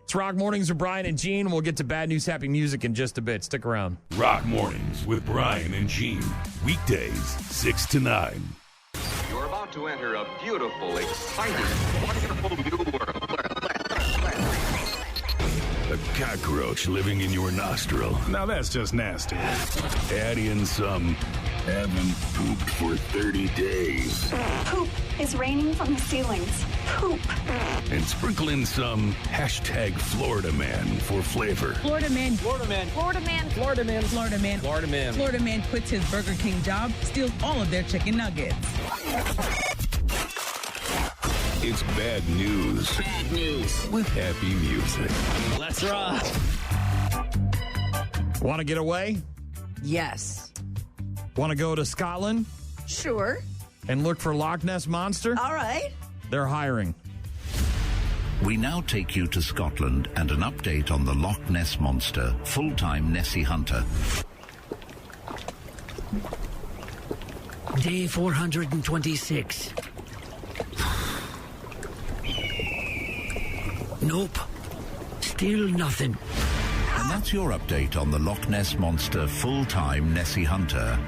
It's Rock Mornings with Brian and Gene. We'll get to bad news, happy music in just a bit. Stick around. Rock Mornings with Brian and Gene. Weekdays, 6 to 9. You're about to enter a beautiful, exciting, wonderful new world. A cockroach living in your nostril. Now that's just nasty. Add in some haven't pooped for 30 days. Poop is raining from the ceilings. Poop. And sprinkle in some hashtag Florida Man for flavor. Florida man. Florida man. Florida man. Florida man. Florida man. Florida man. Florida man quits his Burger King job, steals all of their chicken nuggets. It's bad news. Bad news. With happy music. Let's rock. Want to get away? Yes. Want to go to Scotland Sure. and look for Loch Ness Monster? All right. They're hiring. We now take you to Scotland and an update on the Loch Ness Monster, full-time Nessie hunter. Day 426. Nope. Still nothing. And that's your update on the Loch Ness Monster, full-time Nessie hunter.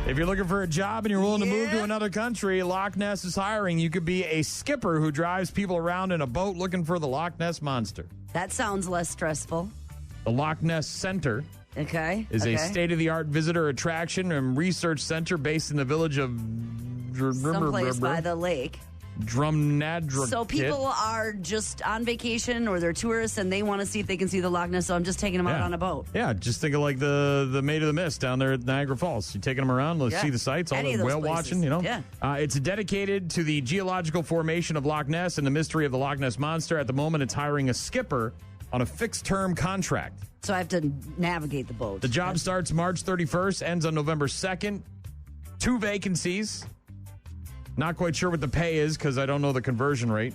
If you're looking for a job and you're willing to move to another country, Loch Ness is hiring. You could be a skipper who drives people around in a boat looking for the Loch Ness Monster. That sounds less stressful. The Loch Ness Center is a state-of-the-art visitor attraction and research center based in the village of someplace by the lake. Drumnadra. So people are just on vacation or they're tourists and they want to see if they can see the Loch Ness, so I'm just taking them out on a boat. Yeah, just think of like the Maid of the Mist down there at Niagara Falls. You're taking them around, let's see the sights, all the whale watching, you know. Yeah. It's dedicated to the geological formation of Loch Ness and the mystery of the Loch Ness Monster. At the moment, it's hiring a skipper on a fixed-term contract. So I have to navigate the boat. The job starts March 31st, ends on November 2nd. 2 vacancies. Not quite sure what the pay is because I don't know the conversion rate.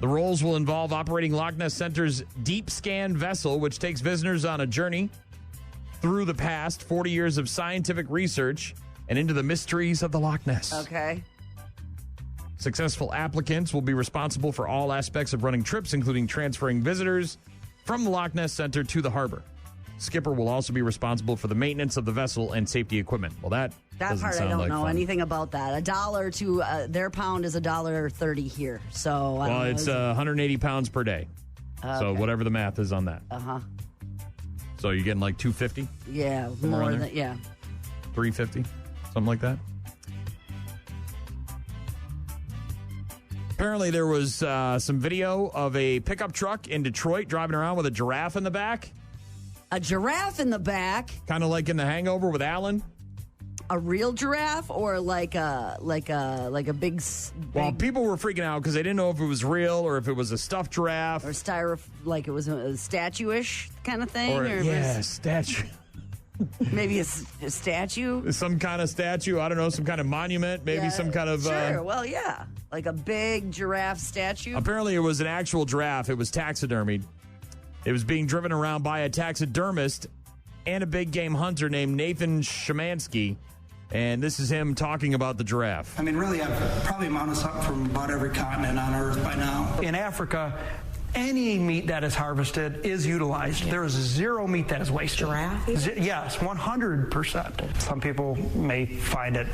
The roles will involve operating Loch Ness Center's deep scan vessel, which takes visitors on a journey through the past 40 years of scientific research and into the mysteries of the Loch Ness. Okay. Successful applicants will be responsible for all aspects of running trips, including transferring visitors from the Loch Ness Center to the harbor. Skipper will also be responsible for the maintenance of the vessel and safety equipment. Well, that doesn't part I sound don't like know fun. anything about that. $1 to their pound is $1.30 here. So I don't know. It's 180 pounds per day. So whatever the math is on that. So you're getting like 250? Yeah, Somewhere more around than there? 350, something like that. Apparently there was some video of a pickup truck in Detroit driving around with a giraffe in the back. A giraffe in the back? Kind of like in The Hangover with Alan. A real giraffe or like a big. Well, people were freaking out because they didn't know if it was real or if it was a stuffed giraffe or like it was a statue-ish kind of thing. Or it was statue. Maybe a statue. Some kind of statue. I don't know. Some kind of monument. Maybe some kind of. Sure. Well, yeah, like a big giraffe statue. Apparently, it was an actual giraffe. It was taxidermied. It was being driven around by a taxidermist and a big game hunter named Nathan Shemansky. And this is him talking about the giraffe. I mean, really, I've probably mounted something from about every continent on Earth by now. In Africa, Any meat that is harvested is utilized. There is zero meat that is wasted. Giraffe? Yes, 100%. Some people may find it,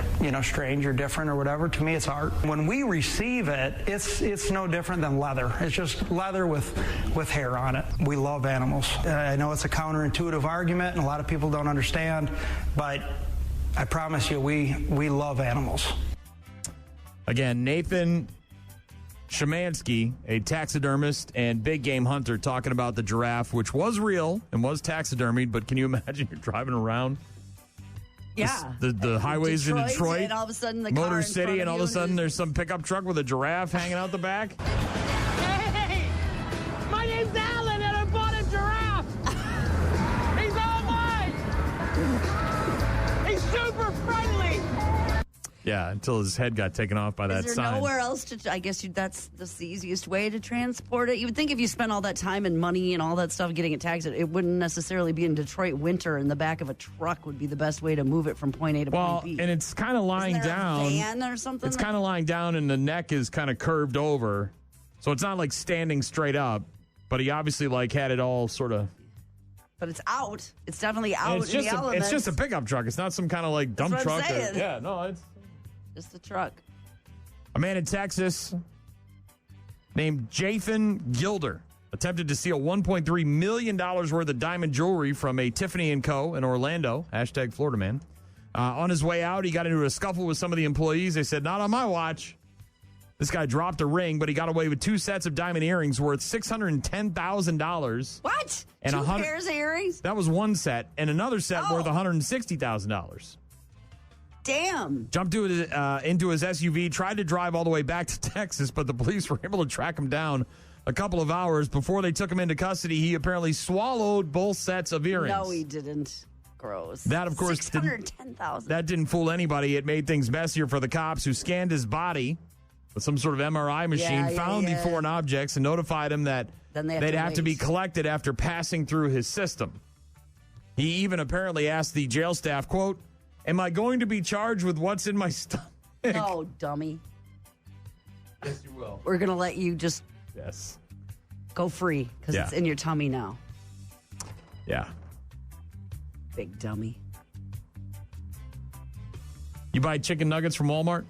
strange or different or whatever. To me, it's art. When we receive it, it's no different than leather. It's just leather with hair on it. We love animals. I know it's a counterintuitive argument, and a lot of people don't understand, but I promise you, we love animals. Again, Nathan Shemansky, a taxidermist and big game hunter, talking about the giraffe, which was real and was taxidermied, but can you imagine you're driving around? Yeah. The highways in Detroit, and all of a sudden the Motor car in City, front and all of a you sudden there's some pickup truck with a giraffe hanging out the back? Hey! My name's Alan, and I bought a giraffe! He's all mine! He's super friendly! Yeah, until his head got taken off by that Is there sign. nowhere else to? I guess that's the easiest way to transport it. You would think if you spent all that time and money and all that stuff getting it taxed, it wouldn't necessarily be in Detroit winter. In the back of a truck would be the best way to move it from point A to point B. And it's kind of lying Isn't there down. a van or something. It's kind of lying down, and the neck is kind of curved over, so it's not like standing straight up. But he obviously had it all sort of. But it's out. It's definitely out. It's just it's just a pickup truck. It's not some kind of dump That's what truck. I'm saying. Yeah, no, it's. Just a truck. A man in Texas named Jathan Gilder attempted to steal $1.3 million worth of diamond jewelry from a Tiffany & Co. in Orlando, # Florida man. On his way out, he got into a scuffle with some of the employees. They said, not on my watch. This guy dropped a ring, but he got away with 2 sets of diamond earrings worth $610,000. What? And 2 pairs of earrings? That was one set, and another set worth $160,000. Damn. Jumped into his SUV, tried to drive all the way back to Texas, but the police were able to track him down a couple of hours before they took him into custody. He apparently swallowed both sets of earrings. No, he didn't. Gross. That, of course, $610,000. That didn't fool anybody. It made things messier for the cops, who scanned his body with some sort of MRI machine, found the foreign objects, and notified him that they'd have to be collected after passing through his system. He even apparently asked the jail staff, quote, "Am I going to be charged with what's in my stomach?" No, dummy. Yes, you will. We're going to let you just go free because it's in your tummy now. Yeah. Big dummy. You buy chicken nuggets from Walmart?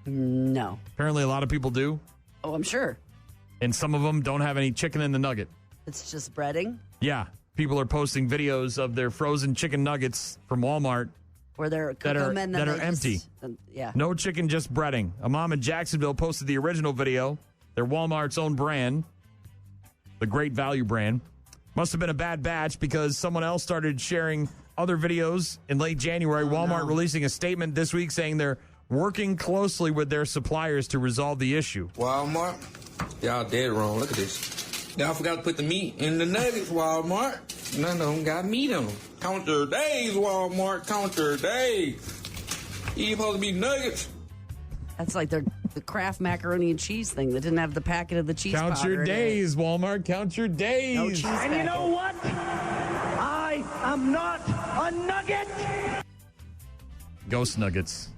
No. Apparently a lot of people do. Oh, I'm sure. And some of them don't have any chicken in the nugget. It's just breading? Yeah. People are posting videos of their frozen chicken nuggets from Walmart Where they're that are empty. Yeah. No chicken, just breading. A mom in Jacksonville posted the original video. They're Walmart's own brand, the Great Value brand. Must have been a bad batch because someone else started sharing other videos in late January. Walmart releasing a statement this week saying they're working closely with their suppliers to resolve the issue. Walmart, y'all dead wrong. Look at this. Y'all forgot to put the meat in the nuggets, Walmart. None of them got meat on them. Count your days, Walmart. Count your days. You supposed to be nuggets. That's like the Kraft macaroni and cheese thing that didn't have the packet of the cheese Count powder your in it. days, Walmart. Count your days. No cheese And you know what? I am not a nugget. Ghost nuggets.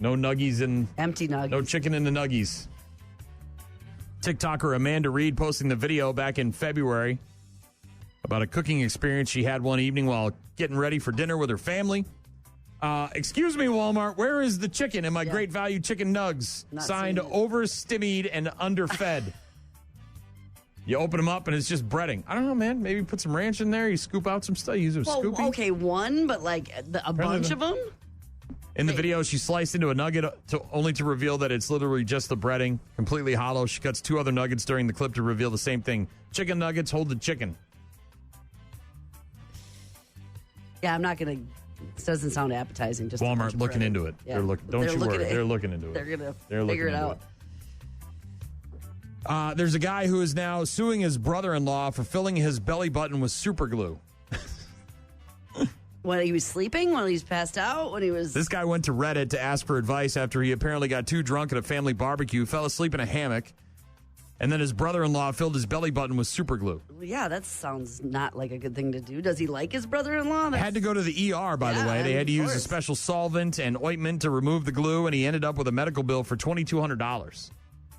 No nuggies in... Empty nuggets. No chicken in the nuggies. TikToker Amanda Reed posting the video back in February about a cooking experience she had one evening while getting ready for dinner with her family. Excuse me, Walmart, where is the chicken in my Great Value chicken nugs? Not Signed seeing it. overstimmied and underfed. You open them up and it's just breading. I don't know, man. Maybe put some ranch in there. You scoop out some stuff. Use a scoopy. Okay, one, but like a bunch of them? In the video, she sliced into a nugget only to reveal that it's literally just the breading, completely hollow. She cuts 2 other nuggets during the clip to reveal the same thing. Chicken nuggets, hold the chicken. Yeah, I'm not going to... This doesn't sound appetizing. Just Walmart looking into it. Yeah. Don't you worry. They're looking into it. They're going to They're figure it looking out. There's a guy who is now suing his brother-in-law for filling his belly button with super glue. When he was sleeping, when he was passed out, when he was... This guy went to Reddit to ask for advice after he apparently got too drunk at a family barbecue, fell asleep in a hammock, and then his brother-in-law filled his belly button with super glue. Yeah, that sounds not like a good thing to do. Does he like his brother-in-law? Had to go to the ER, by the way. They had to use a special solvent and ointment to remove the glue, and he ended up with a medical bill for $2,200.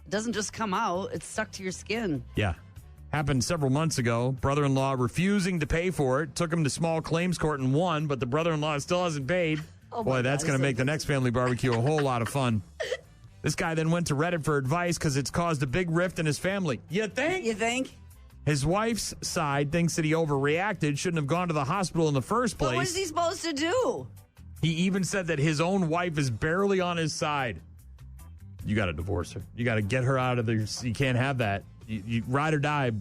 It doesn't just come out. It's stuck to your skin. Yeah. Happened several months ago. Brother-in-law refusing to pay for it. Took him to small claims court and won, but the brother-in-law still hasn't paid. Oh Boy, that's going to make the next family barbecue a whole lot of fun. This guy then went to Reddit for advice because it's caused a big rift in his family. You think? You think? His wife's side thinks that he overreacted, shouldn't have gone to the hospital in the first place. But what is he supposed to do? He even said that his own wife is barely on his side. You got to divorce her. You got to get her out of there. You can't have that. You ride or die.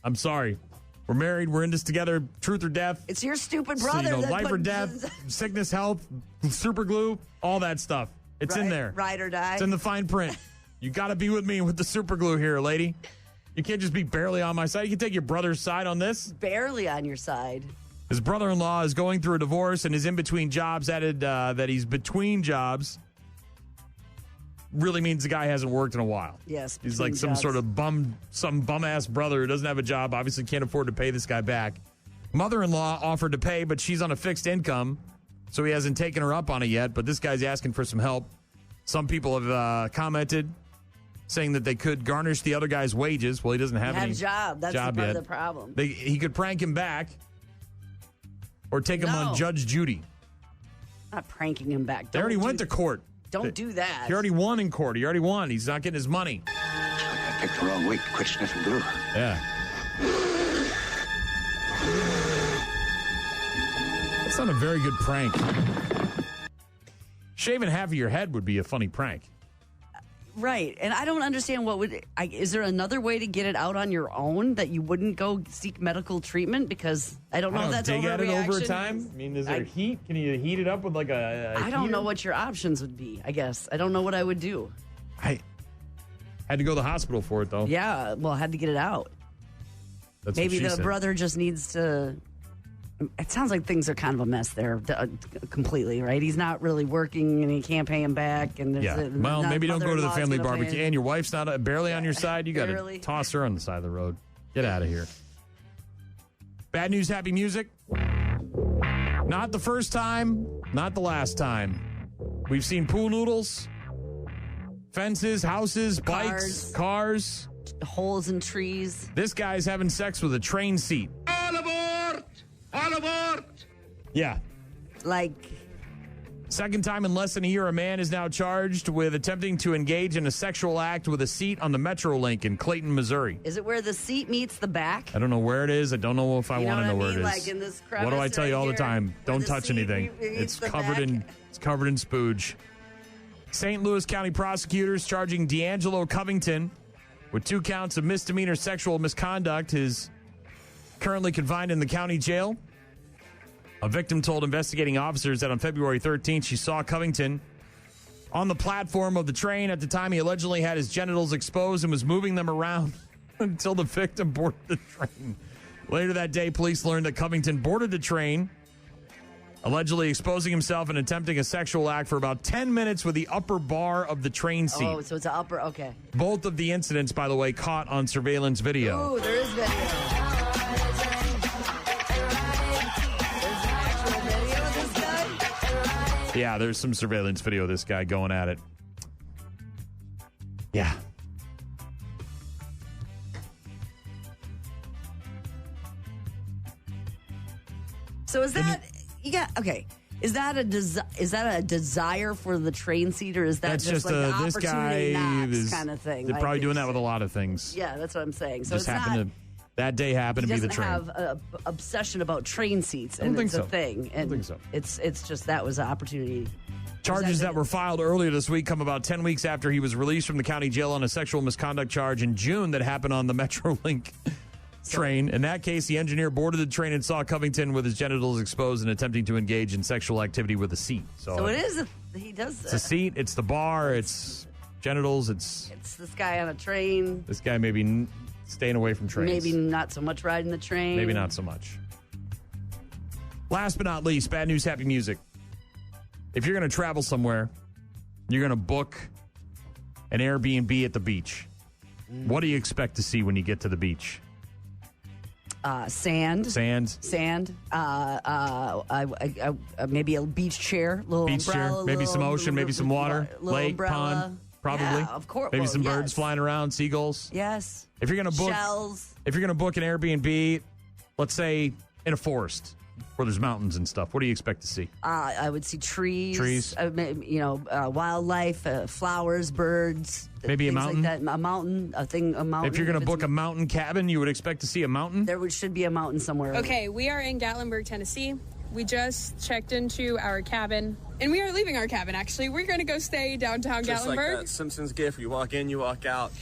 I'm sorry. We're married. We're in this together. Truth or death. It's your stupid brother. So, life or death, sickness, health, super glue, all that stuff. It's in there. Ride or die. It's in the fine print. You got to be with me with the super glue here, lady. You can't just be barely on my side. You can take your brother's side on this. Barely on your side. His brother-in-law is going through a divorce and is in between jobs. Added that he's between jobs. Really means the guy hasn't worked in a while. Yes. He's like some sort of bum-ass brother who doesn't have a job, obviously can't afford to pay this guy back. Mother-in-law offered to pay, but she's on a fixed income, so he hasn't taken her up on it yet, but this guy's asking for some help. Some people have commented saying that they could garnish the other guy's wages. Well, he doesn't have any job. That's job part yet. of the problem. He could prank him back or take him on Judge Judy. Not pranking him back. They already went to court. Don't do that. He already won in court. He already won. He's not getting his money. I picked the wrong week to quit sniffing glue. Yeah. That's not a very good prank. Shaving half of your head would be a funny prank. Right. And I don't understand is there another way to get it out on your own that you wouldn't go seek medical treatment? Because I don't know if that's dig at it over overreaction. time? I mean, is there heat? Can you heat it up with like a I don't heater? know what your options would be, I guess. I don't know what I would do. I had to go to the hospital for it, though. Yeah, well, I had to get it out. That's Maybe what she the said. brother just needs to... It sounds like things are kind of a mess there completely, right? He's not really working and he can't pay him back. And there's Well, maybe don't go to the family gonna pay barbecue. him. And your wife's not barely on your side. You got to barely. toss her on the side of the road. Get out of here. Bad news, happy music. Not the first time, not the last time. We've seen pool noodles, fences, houses, bikes, cars. Holes in trees. This guy's having sex with a train seat. All aboard! All aboard! Yeah. Like... Second time in less than a year, a man is now charged with attempting to engage in a sexual act with a seat on the Metrolink in Clayton, Missouri. Is it where the seat meets the back? I don't know where it is. I don't know if I want to know where it is. Like in this What do I tell you all the time? Don't touch anything. It's covered in spooge. St. Louis County prosecutors charging D'Angelo Covington with 2 counts of misdemeanor sexual misconduct is currently confined in the county jail. A victim told investigating officers that on February 13th, she saw Covington on the platform of the train. At the time, he allegedly had his genitals exposed and was moving them around until the victim boarded the train. Later that day, police learned that Covington boarded the train, allegedly exposing himself and attempting a sexual act for about 10 minutes with the upper bar of the train seat. Oh, so it's an upper, okay. Both of the incidents, by the way, caught on surveillance video. Ooh, there is video. Yeah, there's some surveillance video of this guy going at it. Yeah. So is that okay? Is that a desire for the train seat, or is that That's just like the this opportunity guy knocks is kind of thing? They're Like probably doing it's- that with a lot of things. Yeah, that's what I'm saying. So Just it's happened not. to that day happened to He be the doesn't train. have an obsession about train seats, and I don't think it's so. a thing. And I don't think so. It's just that was an opportunity. Charges that were filed earlier this week come about 10 weeks after he was released from the county jail on a sexual misconduct charge in June that happened on the Metrolink train. In that case, the engineer boarded the train and saw Covington with his genitals exposed and attempting to engage in sexual activity with a seat. So it is. He does. It's a seat. It's the bar. It's genitals. It's this guy on a train. this guy maybe staying away from trains. Maybe not so much riding the train. Maybe not so much. Last but not least, bad news, happy music. If you're going to travel somewhere, you're going to book an Airbnb at the beach. What do you expect to see when you get to the beach? Sand. Maybe a beach chair, little Beach umbrella, chair, maybe some ocean, maybe some water, little lake, umbrella, pond. probably. Yeah, of course. Maybe Well, some birds yes. flying around, seagulls. Yes. If you're going to book Shells. If you're going to book an Airbnb, let's say in a forest where there's mountains and stuff, what do you expect to see? I would see trees. Trees. Wildlife, flowers, birds. Maybe a things mountain? Like that. A mountain. If you're going to book a mountain cabin, you would expect to see a mountain? There should be a mountain somewhere. Okay, we are in Gatlinburg, Tennessee. We just checked into our cabin, and we are leaving our cabin, actually. We're going to go stay downtown Just Gatlinburg. like that Simpsons gif, you walk in, you walk out.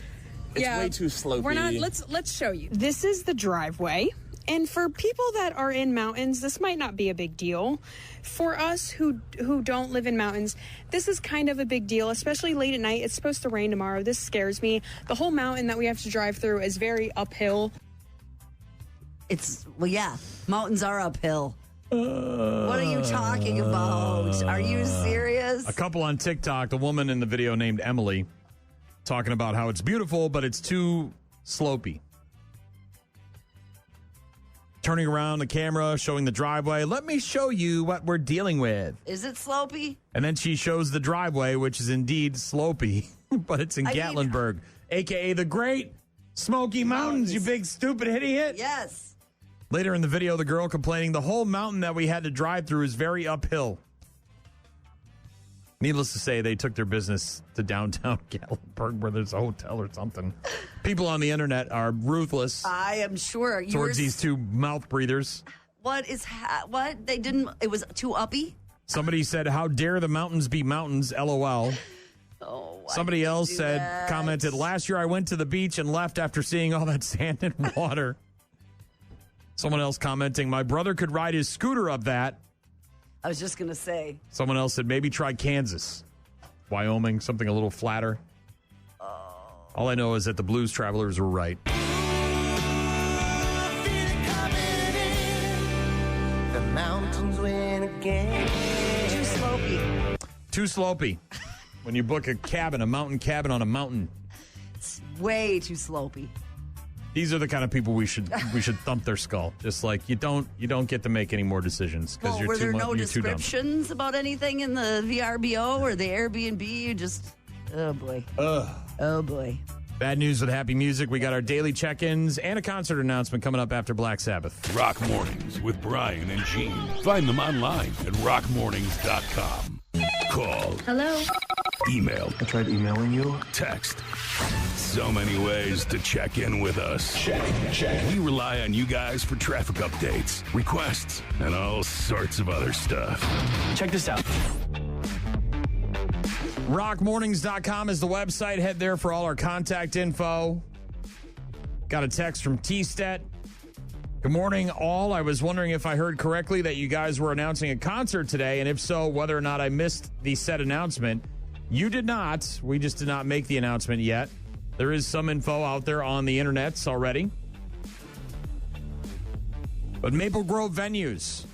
It's way too slopey. We're not. Let's show you. This is the driveway. And for people that are in mountains, this might not be a big deal. For us who don't live in mountains, this is kind of a big deal, especially late at night. It's supposed to rain tomorrow. This scares me. The whole mountain that we have to drive through is very uphill. Mountains are uphill. What are you talking about? Are you serious? A couple on TikTok, the woman in the video named Emily, talking about how it's beautiful, but it's too slopey. Turning around the camera, showing the driveway. Let me show you what we're dealing with. Is it slopey? And then she shows the driveway, which is indeed slopey, but it's in Gatlinburg, a.k.a. the Great Smoky Mountains, you big stupid idiot. Yes. Later in the video, the girl complaining the whole mountain that we had to drive through is very uphill. Needless to say, they took their business to downtown Gatlinburg where there's a hotel or something. People on the internet are ruthless. I am sure. Towards these two mouth breathers. What? They didn't. It was too uppy? Somebody said, how dare the mountains be mountains, LOL. Somebody else commented, last year I went to the beach and left after seeing all that sand and water. Someone else commenting, my brother could ride his scooter up that. I was just going to say. Someone else said, maybe try Kansas, Wyoming, something a little flatter. All I know is that the Blues Travelers were right. The mountains win again. Too slopey. Too slopey. When you book a mountain cabin on a mountain. It's way too slopey. These are the kind of people we should thump their skull. Just like you don't get to make any more decisions because Were there no descriptions about anything in the VRBO or the Airbnb? You just, oh boy. Oh boy. Bad news with happy music. We got our daily check-ins and a concert announcement coming up after Black Sabbath. Rock Mornings with Brian and Gene. Find them online at rockmornings.com. Call. Hello. Email. I tried emailing you. Text. So many ways to check in with us. Check. We rely on you guys for traffic updates, requests, and all sorts of other stuff. Check this out. Rockmornings.com is the website. Head there for all our contact info. Got a text from T-Stet. Good morning, all. I was wondering if I heard correctly that you guys were announcing a concert today, and if so, whether or not I missed the said announcement. You did not. We just did not make the announcement yet. There is some info out there on the internets already. But Maple Grove venues,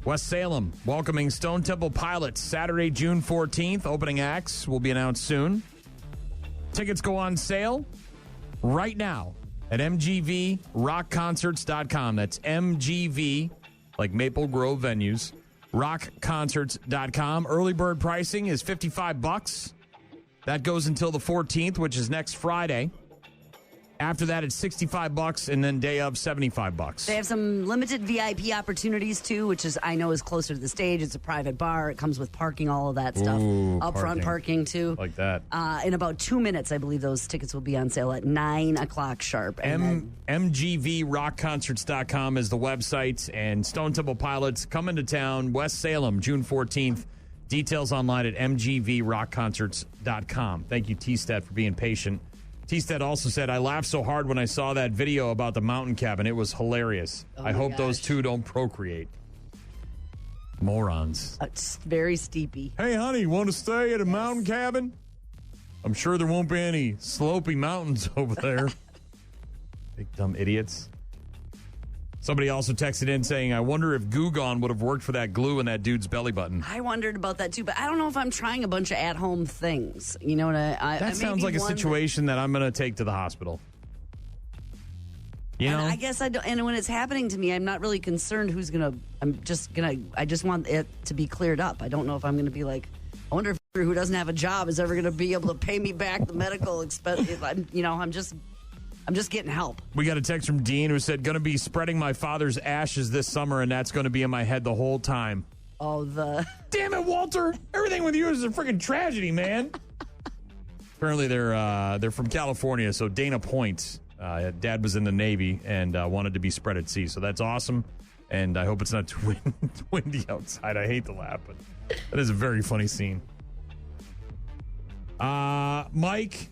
West Salem, welcoming Stone Temple Pilots Saturday, June 14th. Opening acts will be announced soon. Tickets go on sale right now at mgvrockconcerts.com. That's MGV, like Maple Grove venues, rockconcerts.com. Early bird pricing is $55. That goes until the 14th, which is next Friday. After that, it's $65, and then day of, $75. They have some limited VIP opportunities, too, which I know is closer to the stage. It's a private bar. It comes with parking, all of that stuff. Ooh, upfront parking, too. Like that. In about 2 minutes, I believe those tickets will be on sale at 9 o'clock sharp. MGVrockconcerts.com is the website, and Stone Temple Pilots coming to town, West Salem, June 14th. Details online at mgvrockconcerts.com. Thank you, T-Stat, for being patient. T-Stat also said, I laughed so hard when I saw that video about the mountain cabin. It was hilarious. I hope those two don't procreate. Morons. It's very steepy. Hey, honey, want to stay at a mountain cabin? I'm sure there won't be any slopey mountains over there. Big dumb idiots. Somebody also texted in saying, I wonder if Goo Gone would have worked for that glue in that dude's belly button. I wondered about that, too, but I don't know if I'm trying a bunch of at-home things. You know what That sounds like a situation that I'm going to take to the hospital. You know? I guess I don't. And when it's happening to me, I'm not really concerned who's going to. I just want it to be cleared up. I don't know if I'm going to be like, I wonder if who doesn't have a job is ever going to be able to pay me back the medical expense. I'm just getting help. We got a text from Dean who said, going to be spreading my father's ashes this summer, and that's going to be in my head the whole time. Oh, damn it, Walter! Everything with you is a freaking tragedy, man. Apparently, they're from California, so Dana Point. Dad was in the Navy and wanted to be spread at sea, so that's awesome. And I hope it's not too windy outside. I hate to laugh, but that is a very funny scene. Mike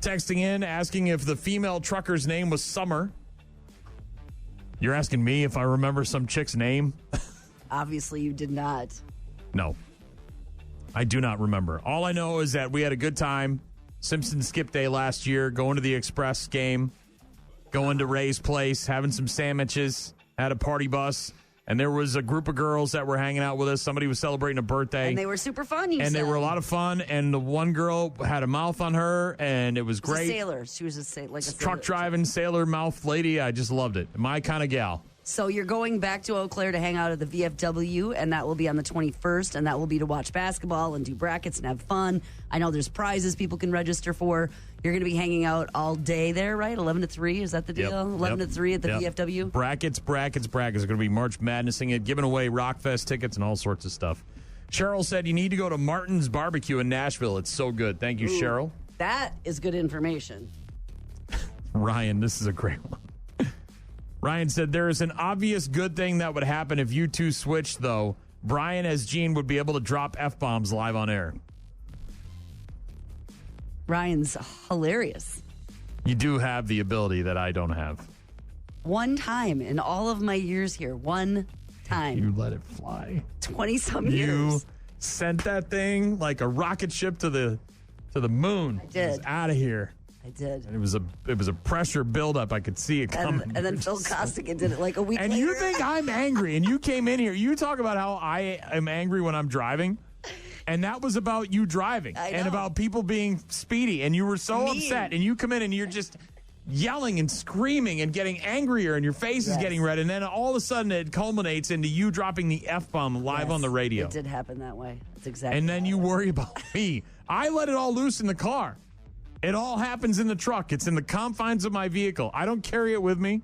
texting in, asking if the female trucker's name was Summer. You're asking me if I remember some chick's name? Obviously, you did not. No. I do not remember. All I know is that we had a good time. Simpson skip day last year, going to the Express game, going to Ray's place, having some sandwiches, had a party bus, and there was a group of girls that were hanging out with us. Somebody was celebrating a birthday. And they were super fun, And they were a lot of fun, and the one girl had a mouth on her, and it was great. A sailor. She was like a truck driving, sailor mouth lady. I just loved it. My kind of gal. So you're going back to Eau Claire to hang out at the VFW, and that will be on the 21st, and that will be to watch basketball and do brackets and have fun. I know there's prizes people can register for. You're going to be hanging out all day there, right? 11 to 3, is that the deal? 11 to 3 at the VFW? Brackets. They're going to be March Madnessing it, giving away Rockfest tickets and all sorts of stuff. Cheryl said you need to go to Martin's Barbecue in Nashville. It's so good. Thank you, Cheryl. That is good information. Ryan, this is a great one. Ryan said, there is an obvious good thing that would happen if you two switched, though. Brian, as Gene, would be able to drop F-bombs live on air. Ryan's hilarious. You do have the ability that I don't have. One time in all of my years here, one time. You let it fly. 20-some years. You sent that thing like a rocket ship to the moon. I did. It was out of here. I did. And it was a pressure buildup. I could see it coming. And then Phil Costigan did it like a week later. And you think I'm angry, and you came in here. You talk about how I am angry when I'm driving, and that was about you driving and about people being speedy, and you were so upset, and you come in and you're just yelling and screaming and getting angrier, and your face is getting red, and then all of a sudden it culminates into you dropping the F-bomb live on the radio. It did happen that way. That's exactly. And then you worry about me. I let it all loose in the car. It all happens in the truck. It's in the confines of my vehicle. I don't carry it with me.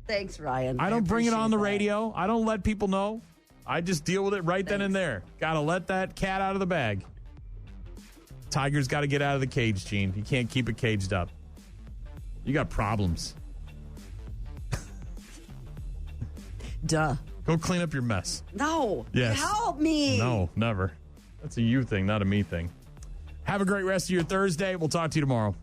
Thanks, Ryan. I don't bring it on the radio. I don't let people know. I just deal with it right then and there. Got to let that cat out of the bag. Tiger's got to get out of the cage, Gene. You can't keep it caged up. You got problems. Duh. Go clean up your mess. No. Yes. Help me. No, never. That's a you thing, not a me thing. Have a great rest of your Thursday. We'll talk to you tomorrow.